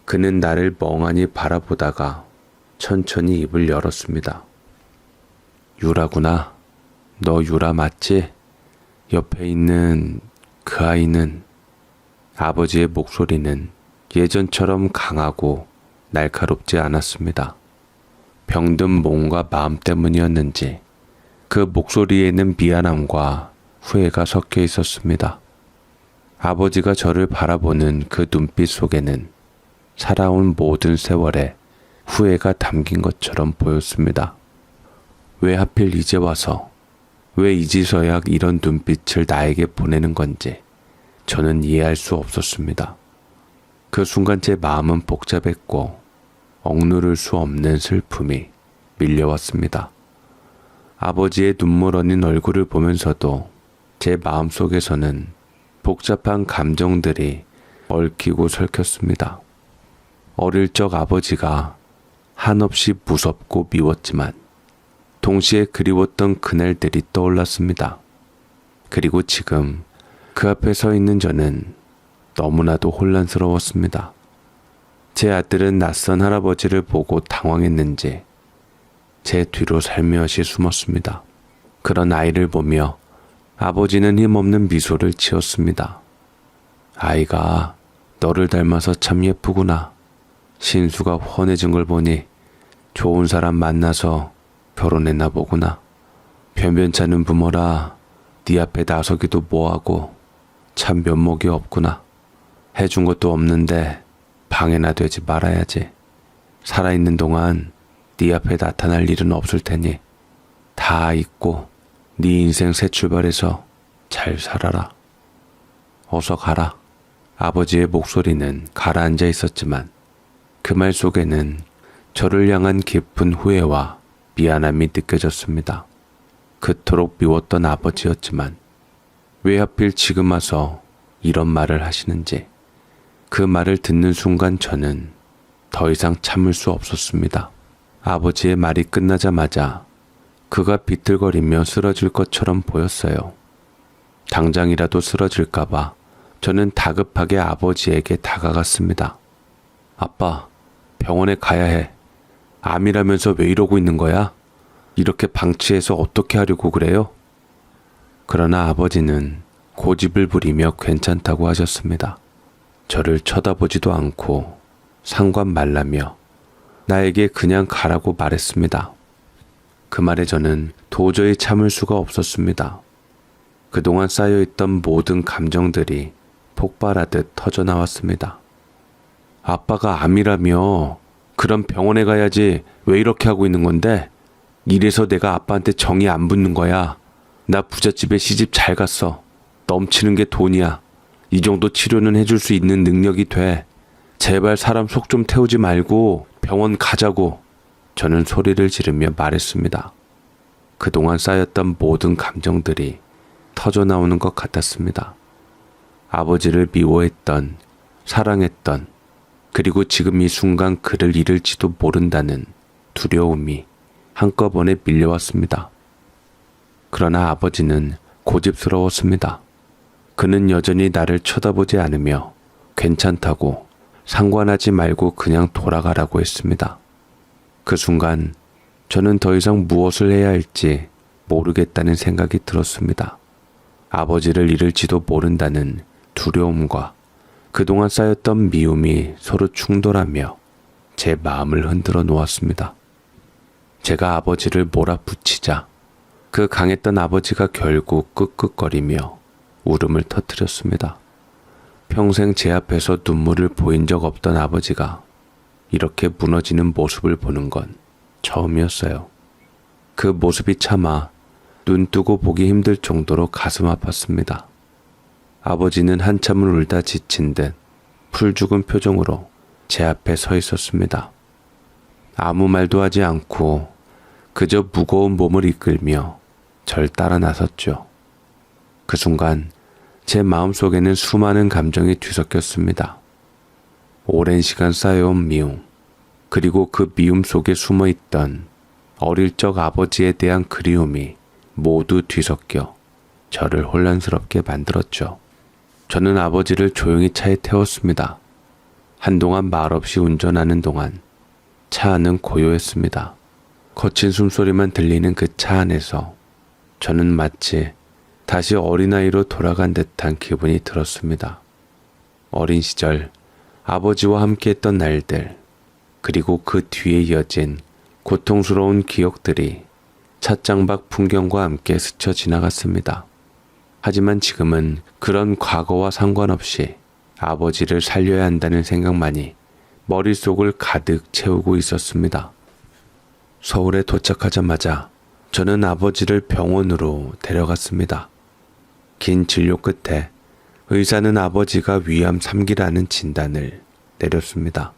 그는 나를 멍하니 바라보다가 천천히 입을 열었습니다. 유라구나. 너 유라 맞지? 옆에 있는 그 아이는. 아버지의 목소리는 예전처럼 강하고 날카롭지 않았습니다. 병든 몸과 마음 때문이었는지 그 목소리에는 미안함과 후회가 섞여 있었습니다. 아버지가 저를 바라보는 그 눈빛 속에는 살아온 모든 세월에 후회가 담긴 것처럼 보였습니다. 왜 하필 이제 와서, 왜 이제서야 이런 눈빛을 나에게 보내는 건지 저는 이해할 수 없었습니다. 그 순간 제 마음은 복잡했고 억누를 수 없는 슬픔이 밀려왔습니다. 아버지의 눈물 어린 얼굴을 보면서도 제 마음속에서는 복잡한 감정들이 얽히고 설켰습니다. 어릴 적 아버지가 한없이 무섭고 미웠지만 동시에 그리웠던 그날들이 떠올랐습니다. 그리고 지금 그 앞에 서 있는 저는 너무나도 혼란스러웠습니다. 제 아들은 낯선 할아버지를 보고 당황했는지 제 뒤로 살며시 숨었습니다. 그런 아이를 보며 아버지는 힘없는 미소를 지었습니다. 아이가 너를 닮아서 참 예쁘구나. 신수가 훤해진 걸 보니 좋은 사람 만나서 결혼했나 보구나. 변변찮은 부모라 네 앞에 나서기도 뭐하고 참 면목이 없구나. 해준 것도 없는데 방해나 되지 말아야지. 살아있는 동안 네 앞에 나타날 일은 없을 테니 다 잊고 네 인생 새 출발해서 잘 살아라. 어서 가라. 아버지의 목소리는 가라앉아 있었지만 그 말 속에는 저를 향한 깊은 후회와 미안함이 느껴졌습니다. 그토록 미웠던 아버지였지만 왜 하필 지금 와서 이런 말을 하시는지 그 말을 듣는 순간 저는 더 이상 참을 수 없었습니다. 아버지의 말이 끝나자마자 그가 비틀거리며 쓰러질 것처럼 보였어요. 당장이라도 쓰러질까봐 저는 다급하게 아버지에게 다가갔습니다. 아빠, 병원에 가야 해. 암이라면서 왜 이러고 있는 거야? 이렇게 방치해서 어떻게 하려고 그래요? 그러나 아버지는 고집을 부리며 괜찮다고 하셨습니다. 저를 쳐다보지도 않고 상관 말라며 나에게 그냥 가라고 말했습니다. 그 말에 저는 도저히 참을 수가 없었습니다. 그동안 쌓여있던 모든 감정들이 폭발하듯 터져나왔습니다. 아빠가 암이라며. 그럼 병원에 가야지. 왜 이렇게 하고 있는 건데? 이래서 내가 아빠한테 정이 안 붙는 거야. 나 부잣집에 시집 잘 갔어. 넘치는 게 돈이야. 이 정도 치료는 해줄 수 있는 능력이 돼. 제발 사람 속 좀 태우지 말고 병원 가자고. 저는 소리를 지르며 말했습니다. 그동안 쌓였던 모든 감정들이 터져 나오는 것 같았습니다. 아버지를 미워했던, 사랑했던, 그리고 지금 이 순간 그를 잃을지도 모른다는 두려움이 한꺼번에 밀려왔습니다. 그러나 아버지는 고집스러웠습니다. 그는 여전히 나를 쳐다보지 않으며 괜찮다고, 상관하지 말고 그냥 돌아가라고 했습니다. 그 순간 저는 더 이상 무엇을 해야 할지 모르겠다는 생각이 들었습니다. 아버지를 잃을지도 모른다는 두려움과 그동안 쌓였던 미움이 서로 충돌하며 제 마음을 흔들어 놓았습니다. 제가 아버지를 몰아붙이자 그 강했던 아버지가 결국 끄끄거리며 울음을 터뜨렸습니다. 평생 제 앞에서 눈물을 보인 적 없던 아버지가 이렇게 무너지는 모습을 보는 건 처음이었어요. 그 모습이 차마 눈 뜨고 보기 힘들 정도로 가슴 아팠습니다. 아버지는 한참을 울다 지친 듯 풀죽은 표정으로 제 앞에 서 있었습니다. 아무 말도 하지 않고 그저 무거운 몸을 이끌며 절 따라 나섰죠. 그 순간 제 마음속에는 수많은 감정이 뒤섞였습니다. 오랜 시간 쌓여온 미움, 그리고 그 미움 속에 숨어있던 어릴 적 아버지에 대한 그리움이 모두 뒤섞여 저를 혼란스럽게 만들었죠. 저는 아버지를 조용히 차에 태웠습니다. 한동안 말없이 운전하는 동안 차 안은 고요했습니다. 거친 숨소리만 들리는 그 차 안에서 저는 마치 다시 어린아이로 돌아간 듯한 기분이 들었습니다. 어린 시절 아버지와 함께했던 날들, 그리고 그 뒤에 이어진 고통스러운 기억들이 찻장 밖 풍경과 함께 스쳐 지나갔습니다. 하지만 지금은 그런 과거와 상관없이 아버지를 살려야 한다는 생각만이 머릿속을 가득 채우고 있었습니다. 서울에 도착하자마자 저는 아버지를 병원으로 데려갔습니다. 긴 진료 끝에 의사는 아버지가 위암 3기라는 진단을 내렸습니다.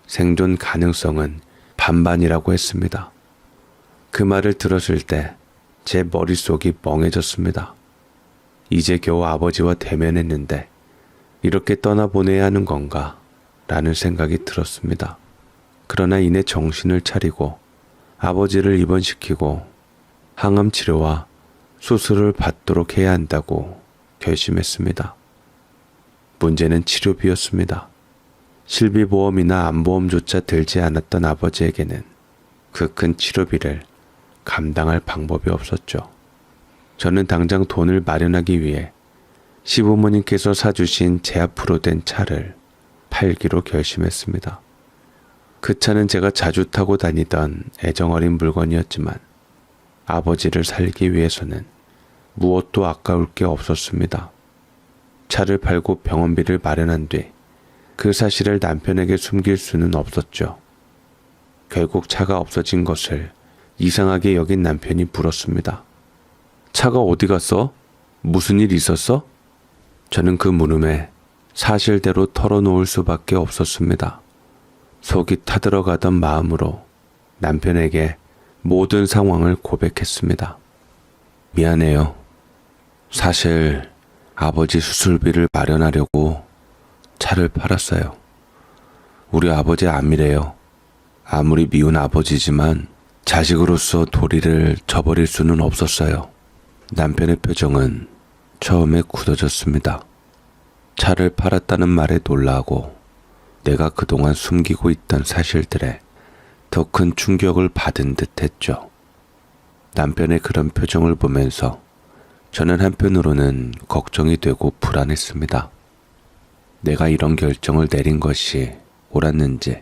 생존 가능성은 반반이라고 했습니다. 그 말을 들었을 때 제 머릿속이 멍해졌습니다. 이제 겨우 아버지와 대면했는데 이렇게 떠나보내야 하는 건가? 라는 생각이 들었습니다. 그러나 이내 정신을 차리고 아버지를 입원시키고 항암 치료와 수술을 받도록 해야 한다고 결심했습니다. 문제는 치료비였습니다. 실비보험이나 암보험조차 들지 않았던 아버지에게는 그 큰 치료비를 감당할 방법이 없었죠. 저는 당장 돈을 마련하기 위해 시부모님께서 사주신 제 앞으로 된 차를 팔기로 결심했습니다. 그 차는 제가 자주 타고 다니던 애정어린 물건이었지만 아버지를 살기 위해서는 무엇도 아까울 게 없었습니다. 차를 팔고 병원비를 마련한 뒤 그 사실을 남편에게 숨길 수는 없었죠. 결국 차가 없어진 것을 이상하게 여긴 남편이 물었습니다. 차가 어디 갔어? 무슨 일 있었어? 저는 그 물음에 사실대로 털어놓을 수밖에 없었습니다. 속이 타들어가던 마음으로 남편에게 모든 상황을 고백했습니다. 미안해요. 사실 아버지 수술비를 마련하려고 차를 팔았어요. 우리 아버지 암이래요. 아무리 미운 아버지지만 자식으로서 도리를 저버릴 수는 없었어요. 남편의 표정은 처음에 굳어졌습니다. 차를 팔았다는 말에 놀라고 내가 그동안 숨기고 있던 사실들에 더 큰 충격을 받은 듯 했죠. 남편의 그런 표정을 보면서 저는 한편으로는 걱정이 되고 불안했습니다. 내가 이런 결정을 내린 것이 옳았는지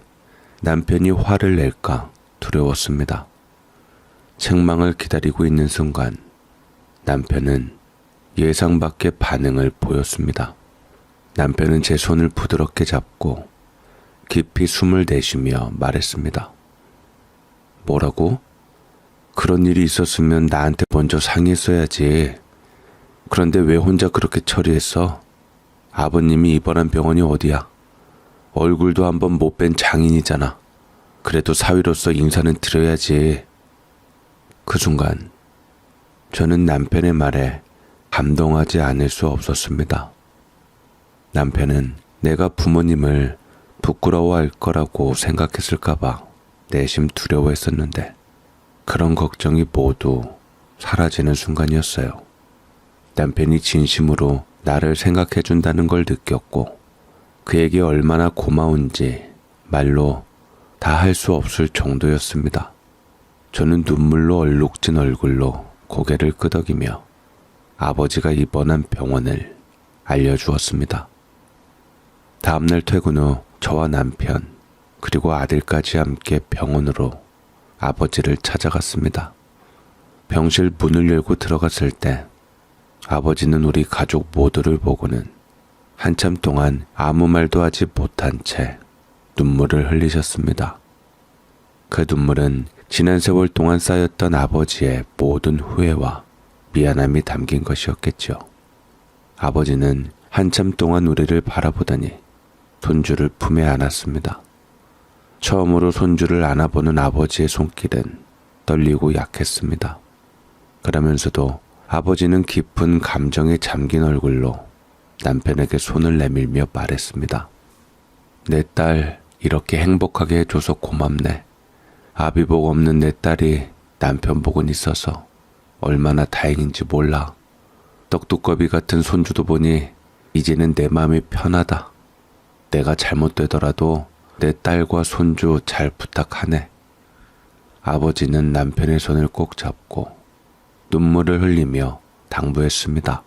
남편이 화를 낼까 두려웠습니다. 책망을 기다리고 있는 순간 남편은 예상 밖의 반응을 보였습니다. 남편은 제 손을 부드럽게 잡고 깊이 숨을 내쉬며 말했습니다. 뭐라고? 그런 일이 있었으면 나한테 먼저 상의했어야지. 그런데 왜 혼자 그렇게 처리했어? 아버님이 입원한 병원이 어디야? 얼굴도 한번 못 뵌 장인이잖아. 그래도 사위로서 인사는 드려야지. 그 순간 저는 남편의 말에 감동하지 않을 수 없었습니다. 남편은 내가 부모님을 부끄러워할 거라고 생각했을까봐 내심 두려워했었는데 그런 걱정이 모두 사라지는 순간이었어요. 남편이 진심으로 나를 생각해준다는 걸 느꼈고 그에게 얼마나 고마운지 말로 다 할 수 없을 정도였습니다. 저는 눈물로 얼룩진 얼굴로 고개를 끄덕이며 아버지가 입원한 병원을 알려주었습니다. 다음날 퇴근 후 저와 남편 그리고 아들까지 함께 병원으로 아버지를 찾아갔습니다. 병실 문을 열고 들어갔을 때 아버지는 우리 가족 모두를 보고는 한참 동안 아무 말도 하지 못한 채 눈물을 흘리셨습니다. 그 눈물은 지난 세월 동안 쌓였던 아버지의 모든 후회와 미안함이 담긴 것이었겠죠. 아버지는 한참 동안 우리를 바라보더니 손주를 품에 안았습니다. 처음으로 손주를 안아보는 아버지의 손길은 떨리고 약했습니다. 그러면서도 아버지는 깊은 감정에 잠긴 얼굴로 남편에게 손을 내밀며 말했습니다. 내 딸 이렇게 행복하게 해줘서 고맙네. 아비복 없는 내 딸이 남편 복은 있어서 얼마나 다행인지 몰라. 떡두꺼비 같은 손주도 보니 이제는 내 마음이 편하다. 내가 잘못되더라도 내 딸과 손주 잘 부탁하네. 아버지는 남편의 손을 꼭 잡고 눈물을 흘리며 당부했습니다.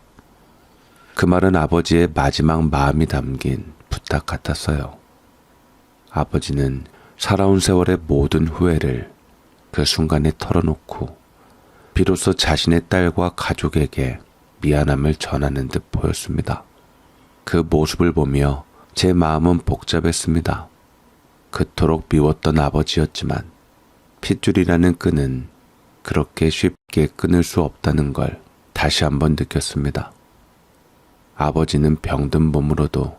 그 말은 아버지의 마지막 마음이 담긴 부탁 같았어요. 아버지는 살아온 세월의 모든 후회를 그 순간에 털어놓고 비로소 자신의 딸과 가족에게 미안함을 전하는 듯 보였습니다. 그 모습을 보며 제 마음은 복잡했습니다. 그토록 미웠던 아버지였지만 핏줄이라는 끈은 그렇게 쉽게 끊을 수 없다는 걸 다시 한번 느꼈습니다. 아버지는 병든 몸으로도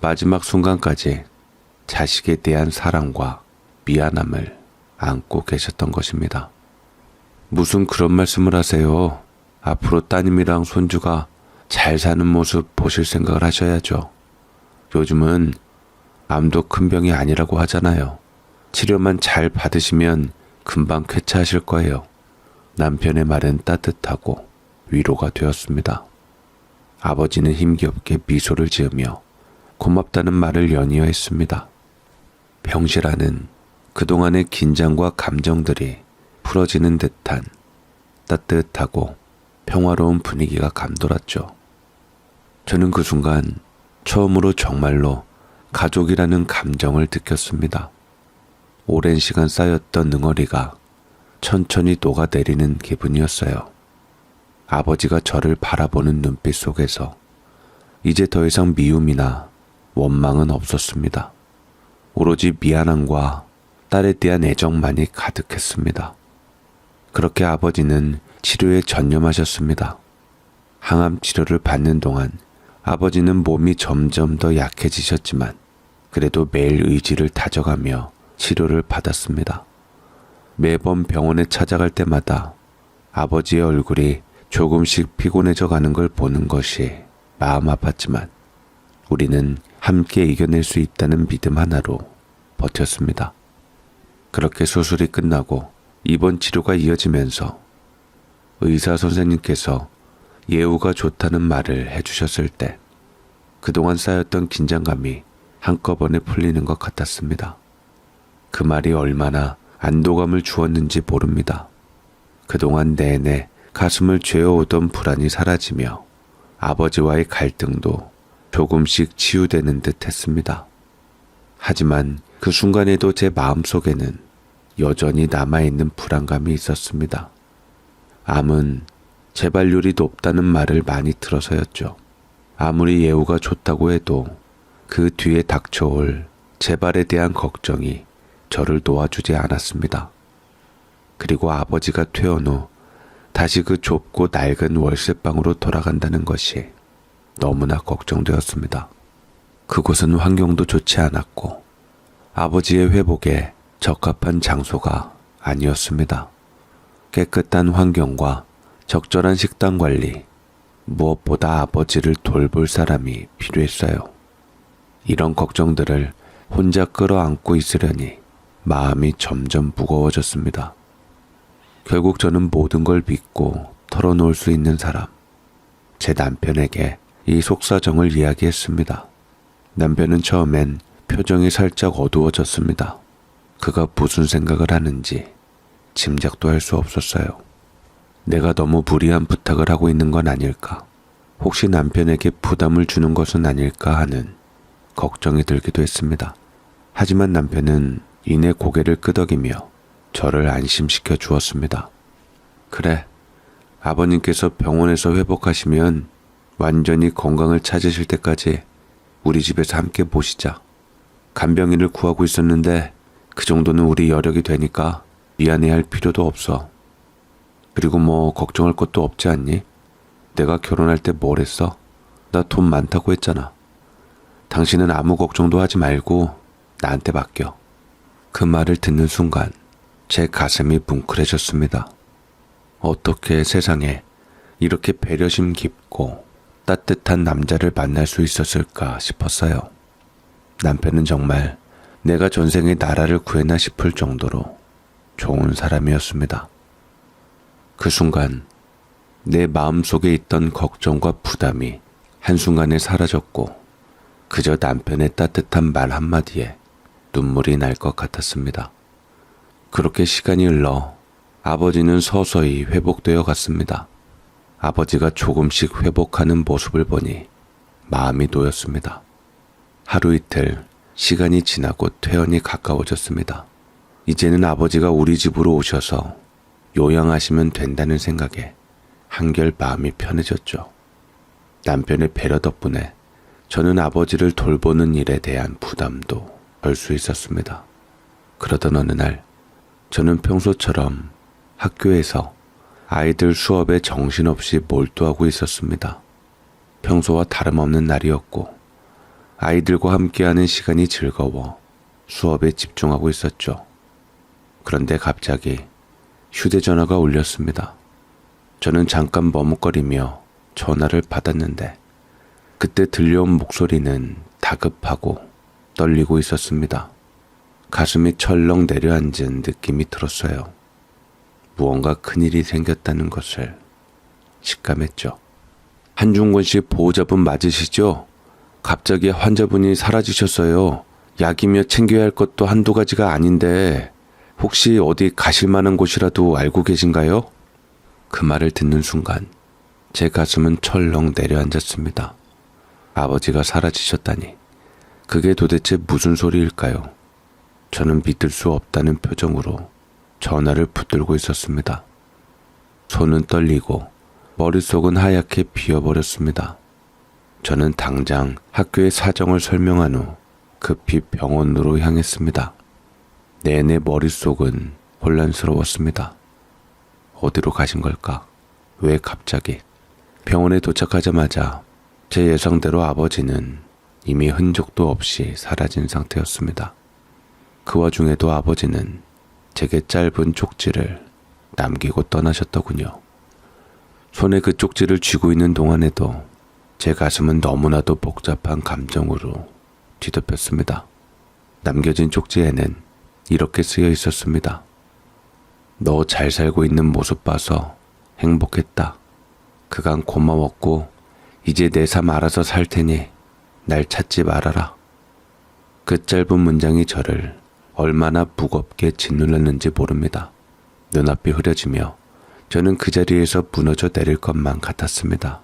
마지막 순간까지 자식에 대한 사랑과 미안함을 안고 계셨던 것입니다. 무슨 그런 말씀을 하세요. 앞으로 따님이랑 손주가 잘 사는 모습 보실 생각을 하셔야죠. 요즘은 암도 큰 병이 아니라고 하잖아요. 치료만 잘 받으시면 금방 쾌차하실 거예요. 남편의 말은 따뜻하고 위로가 되었습니다. 아버지는 힘겹게 미소를 지으며 고맙다는 말을 연이어 했습니다. 병실 안은 그동안의 긴장과 감정들이 풀어지는 듯한 따뜻하고 평화로운 분위기가 감돌았죠. 저는 그 순간 처음으로 정말로 가족이라는 감정을 느꼈습니다. 오랜 시간 쌓였던 능어리가 천천히 녹아내리는 기분이었어요. 아버지가 저를 바라보는 눈빛 속에서 이제 더 이상 미움이나 원망은 없었습니다. 오로지 미안함과 딸에 대한 애정만이 가득했습니다. 그렇게 아버지는 치료에 전념하셨습니다. 항암 치료를 받는 동안 아버지는 몸이 점점 더 약해지셨지만 그래도 매일 의지를 다져가며 치료를 받았습니다. 매번 병원에 찾아갈 때마다 아버지의 얼굴이 조금씩 피곤해져 가는 걸 보는 것이 마음 아팠지만 우리는 함께 이겨낼 수 있다는 믿음 하나로 버텼습니다. 그렇게 수술이 끝나고 입원 치료가 이어지면서 의사 선생님께서 예후가 좋다는 말을 해주셨을 때 그동안 쌓였던 긴장감이 한꺼번에 풀리는 것 같았습니다. 그 말이 얼마나 안도감을 주었는지 모릅니다. 그동안 내내 가슴을 죄어오던 불안이 사라지며 아버지와의 갈등도 조금씩 치유되는 듯 했습니다. 하지만 그 순간에도 제 마음속에는 여전히 남아있는 불안감이 있었습니다. 암은 재발률이 높다는 말을 많이 들어서였죠. 아무리 예후가 좋다고 해도 그 뒤에 닥쳐올 재발에 대한 걱정이 저를 놓아주지 않았습니다. 그리고 아버지가 퇴원 후 다시 그 좁고 낡은 월세방으로 돌아간다는 것이 너무나 걱정되었습니다. 그곳은 환경도 좋지 않았고 아버지의 회복에 적합한 장소가 아니었습니다. 깨끗한 환경과 적절한 식단 관리, 무엇보다 아버지를 돌볼 사람이 필요했어요. 이런 걱정들을 혼자 끌어안고 있으려니 마음이 점점 무거워졌습니다. 결국 저는 모든 걸 믿고 털어놓을 수 있는 사람, 제 남편에게 이 속사정을 이야기했습니다. 남편은 처음엔 표정이 살짝 어두워졌습니다. 그가 무슨 생각을 하는지 짐작도 할 수 없었어요. 내가 너무 무리한 부탁을 하고 있는 건 아닐까? 혹시 남편에게 부담을 주는 것은 아닐까 하는 걱정이 들기도 했습니다. 하지만 남편은 이내 고개를 끄덕이며 저를 안심시켜 주었습니다. 그래, 아버님께서 병원에서 회복하시면 완전히 건강을 찾으실 때까지 우리 집에서 함께 모시자. 간병인을 구하고 있었는데 그 정도는 우리 여력이 되니까 미안해할 필요도 없어. 그리고 뭐 걱정할 것도 없지 않니? 내가 결혼할 때 뭘 했어? 나 돈 많다고 했잖아. 당신은 아무 걱정도 하지 말고 나한테 맡겨. 그 말을 듣는 순간 제 가슴이 뭉클해졌습니다. 어떻게 세상에 이렇게 배려심 깊고 따뜻한 남자를 만날 수 있었을까 싶었어요. 남편은 정말 내가 전생에 나라를 구했나 싶을 정도로 좋은 사람이었습니다. 그 순간 내 마음속에 있던 걱정과 부담이 한순간에 사라졌고 그저 남편의 따뜻한 말 한마디에 눈물이 날 것 같았습니다. 그렇게 시간이 흘러 아버지는 서서히 회복되어 갔습니다. 아버지가 조금씩 회복하는 모습을 보니 마음이 놓였습니다. 하루 이틀 시간이 지나고 퇴원이 가까워졌습니다. 이제는 아버지가 우리 집으로 오셔서 요양하시면 된다는 생각에 한결 마음이 편해졌죠. 남편의 배려 덕분에 저는 아버지를 돌보는 일에 대한 부담도 덜 수 있었습니다. 그러던 어느 날 저는 평소처럼 학교에서 아이들 수업에 정신없이 몰두하고 있었습니다. 평소와 다름없는 날이었고 아이들과 함께하는 시간이 즐거워 수업에 집중하고 있었죠. 그런데 갑자기 휴대전화가 울렸습니다. 저는 잠깐 머뭇거리며 전화를 받았는데 그때 들려온 목소리는 다급하고 떨리고 있었습니다. 가슴이 철렁 내려앉은 느낌이 들었어요. 무언가 큰일이 생겼다는 것을 직감했죠. 한중권 씨 보호자분 맞으시죠? 갑자기 환자분이 사라지셨어요. 약이며 챙겨야 할 것도 한두 가지가 아닌데 혹시 어디 가실 만한 곳이라도 알고 계신가요? 그 말을 듣는 순간 제 가슴은 철렁 내려앉았습니다. 아버지가 사라지셨다니 그게 도대체 무슨 소리일까요? 저는 믿을 수 없다는 표정으로 전화를 붙들고 있었습니다. 손은 떨리고 머릿속은 하얗게 비어버렸습니다. 저는 당장 학교의 사정을 설명한 후 급히 병원으로 향했습니다. 내내 머릿속은 혼란스러웠습니다. 어디로 가신 걸까? 왜 갑자기? 병원에 도착하자마자 제 예상대로 아버지는 이미 흔적도 없이 사라진 상태였습니다. 그 와중에도 아버지는 제게 짧은 쪽지를 남기고 떠나셨더군요. 손에 그 쪽지를 쥐고 있는 동안에도 제 가슴은 너무나도 복잡한 감정으로 뒤덮였습니다. 남겨진 쪽지에는 이렇게 쓰여 있었습니다. 너 잘 살고 있는 모습 봐서 행복했다. 그간 고마웠고 이제 내 삶 알아서 살 테니 날 찾지 말아라. 그 짧은 문장이 저를 얼마나 무겁게 짓눌렀는지 모릅니다. 눈앞이 흐려지며 저는 그 자리에서 무너져 내릴 것만 같았습니다.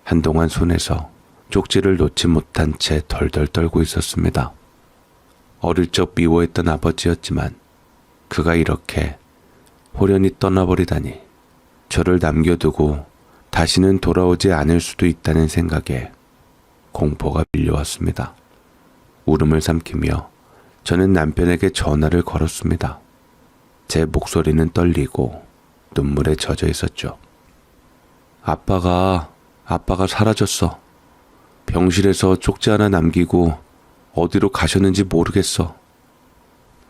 한동안 손에서 쪽지를 놓지 못한 채 덜덜 떨고 있었습니다. 어릴 적 미워했던 아버지였지만 그가 이렇게 호련히 떠나버리다니 저를 남겨두고 다시는 돌아오지 않을 수도 있다는 생각에 공포가 밀려왔습니다. 울음을 삼키며 저는 남편에게 전화를 걸었습니다. 제 목소리는 떨리고 눈물에 젖어 있었죠. 아빠가 사라졌어. 병실에서 쪽지 하나 남기고 어디로 가셨는지 모르겠어.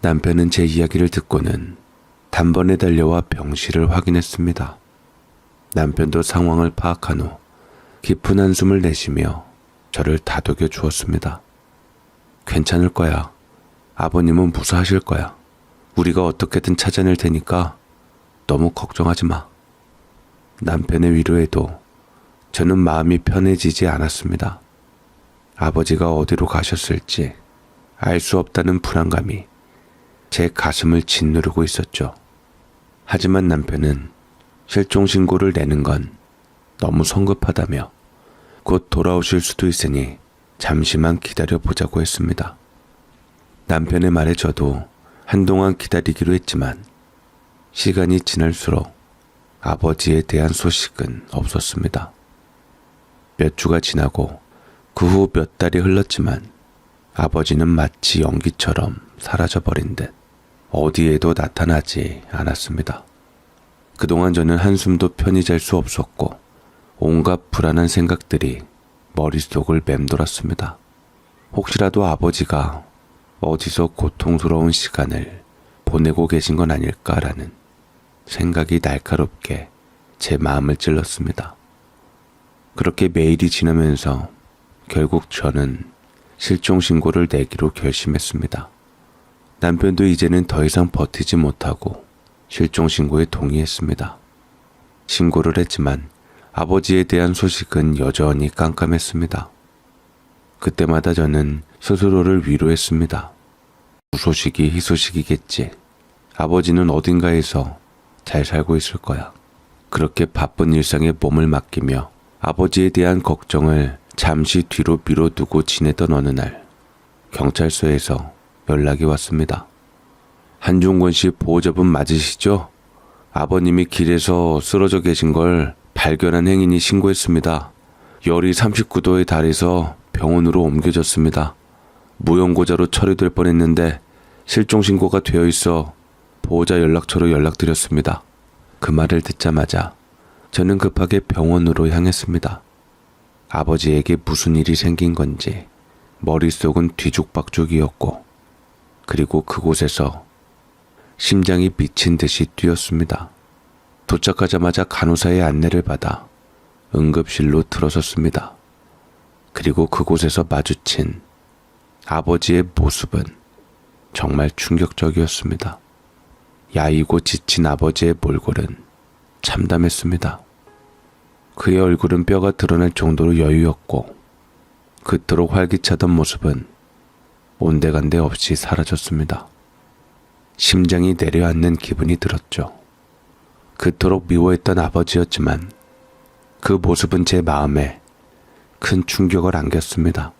남편은 제 이야기를 듣고는 단번에 달려와 병실을 확인했습니다. 남편도 상황을 파악한 후 깊은 한숨을 내쉬며 저를 다독여 주었습니다. 괜찮을 거야. 아버님은 무사하실 거야. 우리가 어떻게든 찾아낼 테니까 너무 걱정하지 마. 남편의 위로에도 저는 마음이 편해지지 않았습니다. 아버지가 어디로 가셨을지 알 수 없다는 불안감이 제 가슴을 짓누르고 있었죠. 하지만 남편은 실종신고를 내는 건 너무 성급하다며 곧 돌아오실 수도 있으니 잠시만 기다려보자고 했습니다. 남편의 말에 저도 한동안 기다리기로 했지만 시간이 지날수록 아버지에 대한 소식은 없었습니다. 몇 주가 지나고 그 후 몇 달이 흘렀지만 아버지는 마치 연기처럼 사라져버린 듯 어디에도 나타나지 않았습니다. 그동안 저는 한숨도 편히 잘 수 없었고 온갖 불안한 생각들이 머릿속을 맴돌았습니다. 혹시라도 아버지가 어디서 고통스러운 시간을 보내고 계신 건 아닐까라는 생각이 날카롭게 제 마음을 찔렀습니다. 그렇게 매일이 지나면서 결국 저는 실종신고를 내기로 결심했습니다. 남편도 이제는 더 이상 버티지 못하고 실종신고에 동의했습니다. 신고를 했지만 아버지에 대한 소식은 여전히 깜깜했습니다. 그때마다 저는 스스로를 위로했습니다. 무소식이 희소식이겠지. 아버지는 어딘가에서 잘 살고 있을 거야. 그렇게 바쁜 일상에 몸을 맡기며 아버지에 대한 걱정을 잠시 뒤로 미뤄두고 지내던 어느 날 경찰서에서 연락이 왔습니다. 한중권 씨 보호자분 맞으시죠? 아버님이 길에서 쓰러져 계신 걸 발견한 행인이 신고했습니다. 열이 39도에 달해서 병원으로 옮겨졌습니다. 무용고자로 처리될 뻔했는데 실종신고가 되어 있어 보호자 연락처로 연락드렸습니다. 그 말을 듣자마자 저는 급하게 병원으로 향했습니다. 아버지에게 무슨 일이 생긴 건지 머릿속은 뒤죽박죽이었고 그리고 그곳에서 심장이 미친 듯이 뛰었습니다. 도착하자마자 간호사의 안내를 받아 응급실로 들어섰습니다. 그리고 그곳에서 마주친 아버지의 모습은 정말 충격적이었습니다. 야이고 지친 아버지의 몰골은 참담했습니다. 그의 얼굴은 뼈가 드러날 정도로 여유였고 그토록 활기차던 모습은 온데간데 없이 사라졌습니다. 심장이 내려앉는 기분이 들었죠. 그토록 미워했던 아버지였지만 그 모습은 제 마음에 큰 충격을 안겼습니다.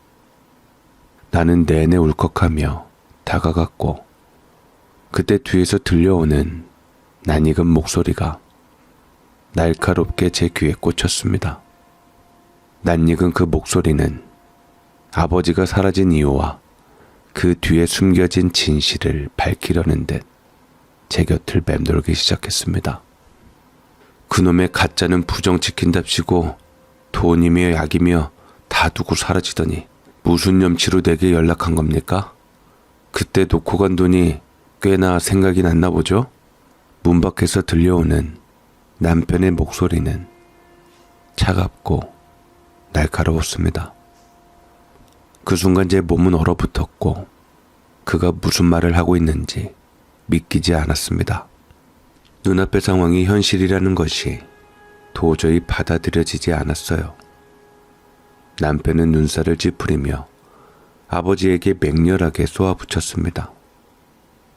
나는 내내 울컥하며 다가갔고 그때 뒤에서 들려오는 낯익은 목소리가 날카롭게 제 귀에 꽂혔습니다. 낯익은 그 목소리는 아버지가 사라진 이유와 그 뒤에 숨겨진 진실을 밝히려는 듯 제 곁을 맴돌기 시작했습니다. 그놈의 가짜는 부정지킨답시고 돈이며 약이며 다 두고 사라지더니 무슨 염치로 내게 연락한 겁니까? 그때 놓고 간 돈이 꽤나 생각이 났나 보죠? 문 밖에서 들려오는 남편의 목소리는 차갑고 날카로웠습니다. 그 순간 제 몸은 얼어붙었고 그가 무슨 말을 하고 있는지 믿기지 않았습니다. 눈앞의 상황이 현실이라는 것이 도저히 받아들여지지 않았어요. 남편은 눈살을 찌푸리며 아버지에게 맹렬하게 쏘아붙였습니다.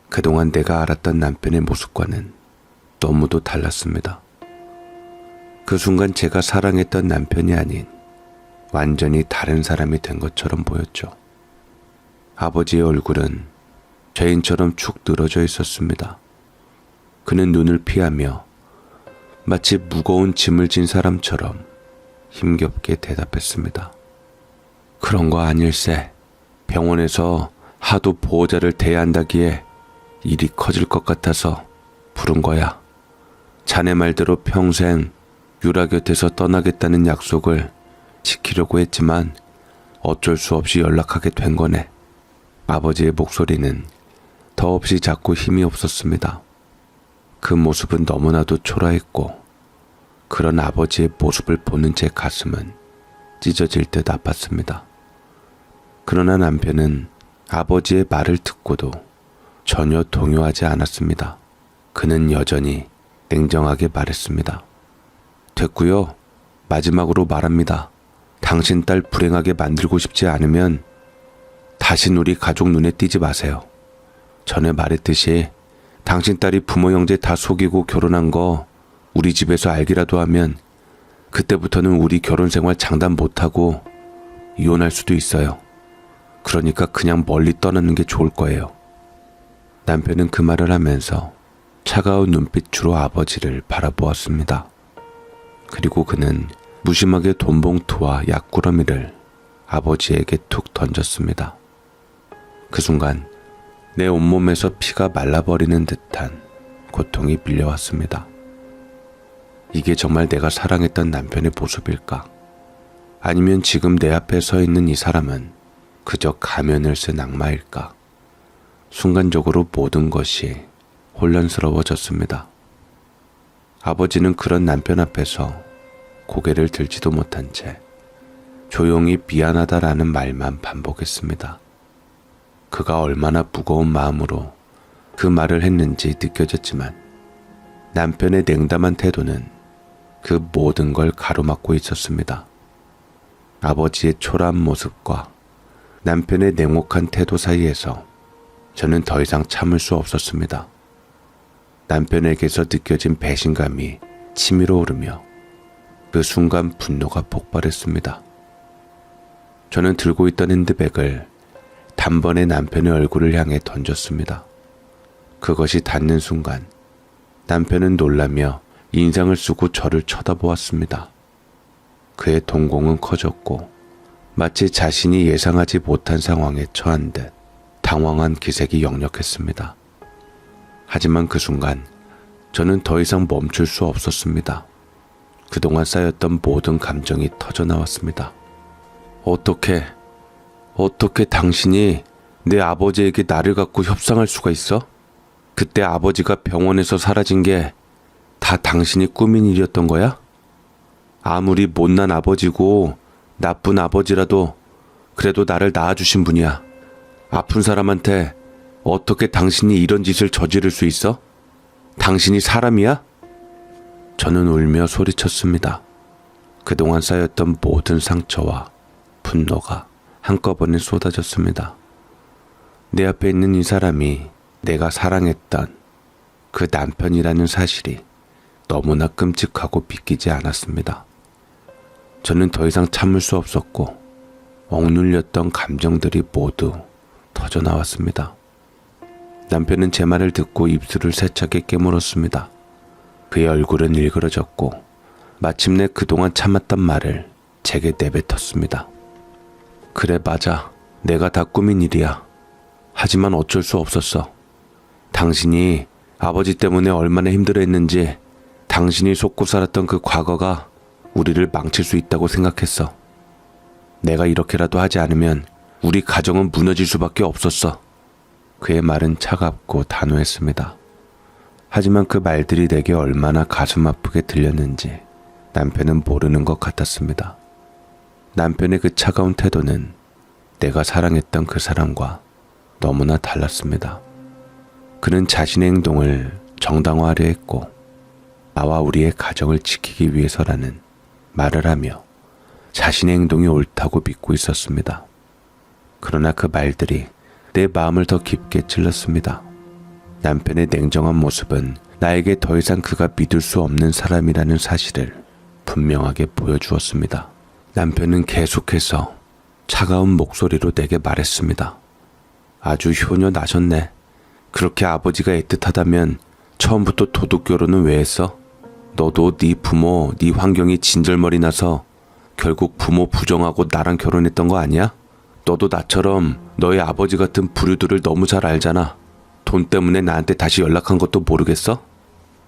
그동안 내가 알았던 남편의 모습과는 너무도 달랐습니다. 그 순간 제가 사랑했던 남편이 아닌 완전히 다른 사람이 된 것처럼 보였죠. 아버지의 얼굴은 죄인처럼 축 늘어져 있었습니다. 그는 눈을 피하며 마치 무거운 짐을 진 사람처럼 힘겹게 대답했습니다. 그런 거 아닐세. 병원에서 하도 보호자를 대야 한다기에 일이 커질 것 같아서 부른 거야. 자네 말대로 평생 유라 곁에서 떠나겠다는 약속을 지키려고 했지만 어쩔 수 없이 연락하게 된 거네. 아버지의 목소리는 더없이 작고 힘이 없었습니다. 그 모습은 너무나도 초라했고 그런 아버지의 모습을 보는 제 가슴은 찢어질 듯 아팠습니다. 그러나 남편은 아버지의 말을 듣고도 전혀 동요하지 않았습니다. 그는 여전히 냉정하게 말했습니다. 됐고요. 마지막으로 말합니다. 당신 딸 불행하게 만들고 싶지 않으면 다신 우리 가족 눈에 띄지 마세요. 전에 말했듯이 당신 딸이 부모 형제 다 속이고 결혼한 거 우리 집에서 알기라도 하면 그때부터는 우리 결혼 생활 장담 못하고 이혼할 수도 있어요. 그러니까 그냥 멀리 떠나는 게 좋을 거예요. 남편은 그 말을 하면서 차가운 눈빛으로 아버지를 바라보았습니다. 그리고 그는 무심하게 돈봉투와 약구러미를 아버지에게 툭 던졌습니다. 그 순간 내 온몸에서 피가 말라버리는 듯한 고통이 밀려왔습니다. 이게 정말 내가 사랑했던 남편의 모습일까? 아니면 지금 내 앞에 서 있는 이 사람은 그저 가면을 쓴 악마일까? 순간적으로 모든 것이 혼란스러워졌습니다. 아버지는 그런 남편 앞에서 고개를 들지도 못한 채 조용히 미안하다라는 말만 반복했습니다. 그가 얼마나 무거운 마음으로 그 말을 했는지 느껴졌지만 남편의 냉담한 태도는 그 모든 걸 가로막고 있었습니다. 아버지의 초라한 모습과 남편의 냉혹한 태도 사이에서 저는 더 이상 참을 수 없었습니다. 남편에게서 느껴진 배신감이 치밀어 오르며 그 순간 분노가 폭발했습니다. 저는 들고 있던 핸드백을 단번에 남편의 얼굴을 향해 던졌습니다. 그것이 닿는 순간 남편은 놀라며 인상을 쓰고 저를 쳐다보았습니다. 그의 동공은 커졌고 마치 자신이 예상하지 못한 상황에 처한 듯 당황한 기색이 역력했습니다. 하지만 그 순간 저는 더 이상 멈출 수 없었습니다. 그동안 쌓였던 모든 감정이 터져나왔습니다. 어떻게 당신이 내 아버지에게 나를 갖고 협상할 수가 있어? 그때 아버지가 병원에서 사라진 게 다 당신이 꾸민 일이었던 거야? 아무리 못난 아버지고 나쁜 아버지라도 그래도 나를 낳아주신 분이야. 아픈 사람한테 어떻게 당신이 이런 짓을 저지를 수 있어? 당신이 사람이야? 저는 울며 소리쳤습니다. 그동안 쌓였던 모든 상처와 분노가 한꺼번에 쏟아졌습니다. 내 앞에 있는 이 사람이 내가 사랑했던 그 남편이라는 사실이 너무나 끔찍하고 믿기지 않았습니다. 저는 더 이상 참을 수 없었고 억눌렸던 감정들이 모두 터져나왔습니다. 남편은 제 말을 듣고 입술을 세차게 깨물었습니다. 그의 얼굴은 일그러졌고 마침내 그동안 참았던 말을 제게 내뱉었습니다. 그래, 맞아. 내가 다 꾸민 일이야. 하지만 어쩔 수 없었어. 당신이 아버지 때문에 얼마나 힘들어했는지 당신이 속고 살았던 그 과거가 우리를 망칠 수 있다고 생각했어. 내가 이렇게라도 하지 않으면 우리 가정은 무너질 수밖에 없었어. 그의 말은 차갑고 단호했습니다. 하지만 그 말들이 내게 얼마나 가슴 아프게 들렸는지 남편은 모르는 것 같았습니다. 남편의 그 차가운 태도는 내가 사랑했던 그 사람과 너무나 달랐습니다. 그는 자신의 행동을 정당화하려 했고 나와 우리의 가정을 지키기 위해서라는 말을 하며 자신의 행동이 옳다고 믿고 있었습니다. 그러나 그 말들이 내 마음을 더 깊게 찔렀습니다. 남편의 냉정한 모습은 나에게 더 이상 그가 믿을 수 없는 사람이라는 사실을 분명하게 보여주었습니다. 남편은 계속해서 차가운 목소리로 내게 말했습니다. 아주 효녀 나셨네. 그렇게 아버지가 애틋하다면 처음부터 도둑 결혼은 왜 했어? 너도 네 부모, 네 환경이 진절머리 나서 결국 부모 부정하고 나랑 결혼했던 거 아니야? 너도 나처럼 너의 아버지 같은 부류들을 너무 잘 알잖아. 돈 때문에 나한테 다시 연락한 것도 모르겠어?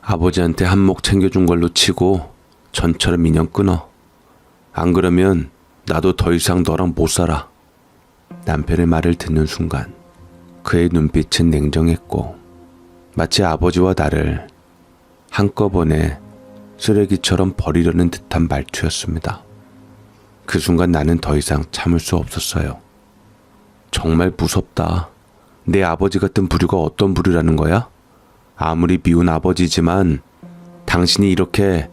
아버지한테 한몫 챙겨준 걸로 치고 전처럼 인연 끊어. 안 그러면 나도 더 이상 너랑 못 살아. 남편의 말을 듣는 순간 그의 눈빛은 냉정했고 마치 아버지와 나를 한꺼번에 쓰레기처럼 버리려는 듯한 말투였습니다. 그 순간 나는 더 이상 참을 수 없었어요. 정말 무섭다. 내 아버지 같은 부류가 어떤 부류라는 거야? 아무리 미운 아버지지만 당신이 이렇게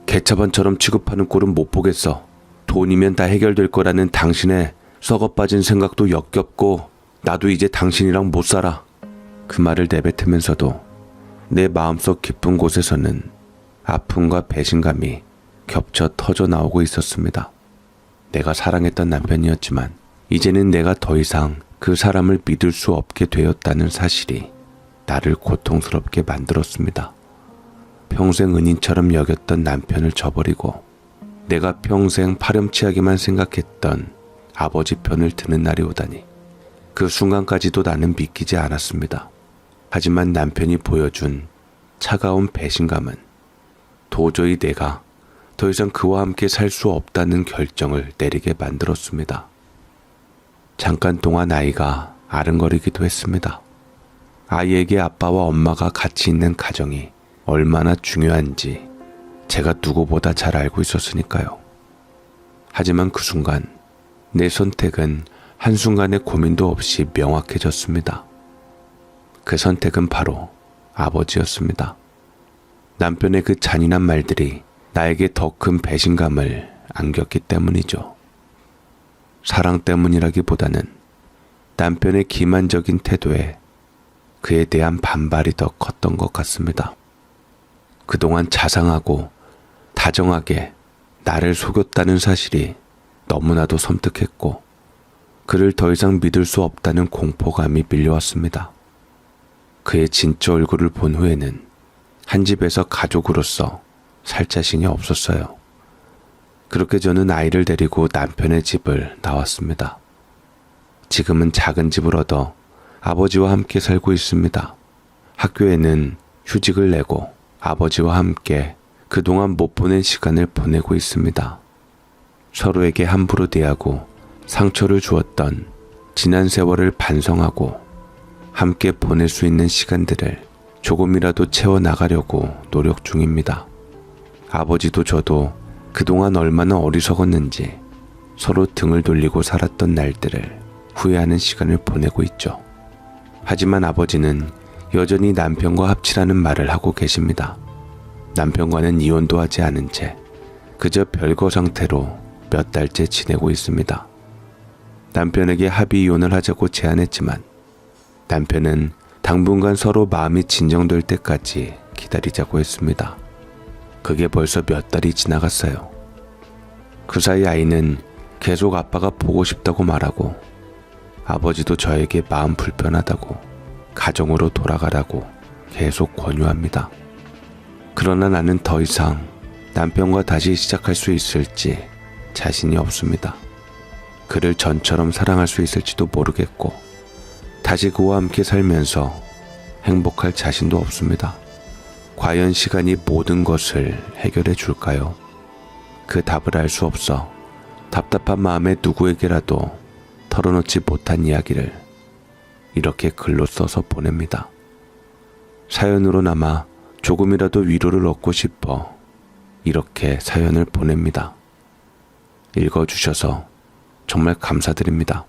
개차반처럼 취급하는 꼴은 못 보겠어. 돈이면 다 해결될 거라는 당신의 썩어빠진 생각도 역겹고 나도 이제 당신이랑 못 살아. 그 말을 내뱉으면서도 내 마음속 깊은 곳에서는 아픔과 배신감이 겹쳐 터져 나오고 있었습니다. 내가 사랑했던 남편이었지만 이제는 내가 더 이상 그 사람을 믿을 수 없게 되었다는 사실이 나를 고통스럽게 만들었습니다. 평생 은인처럼 여겼던 남편을 저버리고 내가 평생 파렴치하게만 생각했던 아버지 편을 드는 날이 오다니 그 순간까지도 나는 믿기지 않았습니다. 하지만 남편이 보여준 차가운 배신감은 도저히 내가 더 이상 그와 함께 살 수 없다는 결정을 내리게 만들었습니다. 잠깐 동안 아이가 아른거리기도 했습니다. 아이에게 아빠와 엄마가 같이 있는 가정이 얼마나 중요한지 제가 누구보다 잘 알고 있었으니까요. 하지만 그 순간 내 선택은 한순간의 고민도 없이 명확해졌습니다. 그 선택은 바로 아버지였습니다. 남편의 그 잔인한 말들이 나에게 더 큰 배신감을 안겼기 때문이죠. 사랑 때문이라기보다는 남편의 기만적인 태도에 그에 대한 반발이 더 컸던 것 같습니다. 그동안 자상하고 다정하게 나를 속였다는 사실이 너무나도 섬뜩했고 그를 더 이상 믿을 수 없다는 공포감이 밀려왔습니다. 그의 진짜 얼굴을 본 후에는 한 집에서 가족으로서 살 자신이 없었어요. 그렇게 저는 아이를 데리고 남편의 집을 나왔습니다. 지금은 작은 집을 얻어 아버지와 함께 살고 있습니다. 학교에는 휴직을 내고 아버지와 함께 그동안 못 보낸 시간을 보내고 있습니다. 서로에게 함부로 대하고 상처를 주었던 지난 세월을 반성하고 함께 보낼 수 있는 시간들을 조금이라도 채워나가려고 노력 중입니다. 아버지도 저도 그동안 얼마나 어리석었는지 서로 등을 돌리고 살았던 날들을 후회하는 시간을 보내고 있죠. 하지만 아버지는 여전히 남편과 합치라는 말을 하고 계십니다. 남편과는 이혼도 하지 않은 채 그저 별거 상태로 몇 달째 지내고 있습니다. 남편에게 합의 이혼을 하자고 제안했지만 남편은 당분간 서로 마음이 진정될 때까지 기다리자고 했습니다. 그게 벌써 몇 달이 지나갔어요. 그 사이 아이는 계속 아빠가 보고 싶다고 말하고 아버지도 저에게 마음 불편하다고 가정으로 돌아가라고 계속 권유합니다. 그러나 나는 더 이상 남편과 다시 시작할 수 있을지 자신이 없습니다. 그를 전처럼 사랑할 수 있을지도 모르겠고 다시 그와 함께 살면서 행복할 자신도 없습니다. 과연 시간이 모든 것을 해결해 줄까요? 그 답을 알 수 없어 답답한 마음에 누구에게라도 털어놓지 못한 이야기를 이렇게 글로 써서 보냅니다. 사연으로나마 조금이라도 위로를 얻고 싶어 이렇게 사연을 보냅니다. 읽어주셔서 정말 감사드립니다.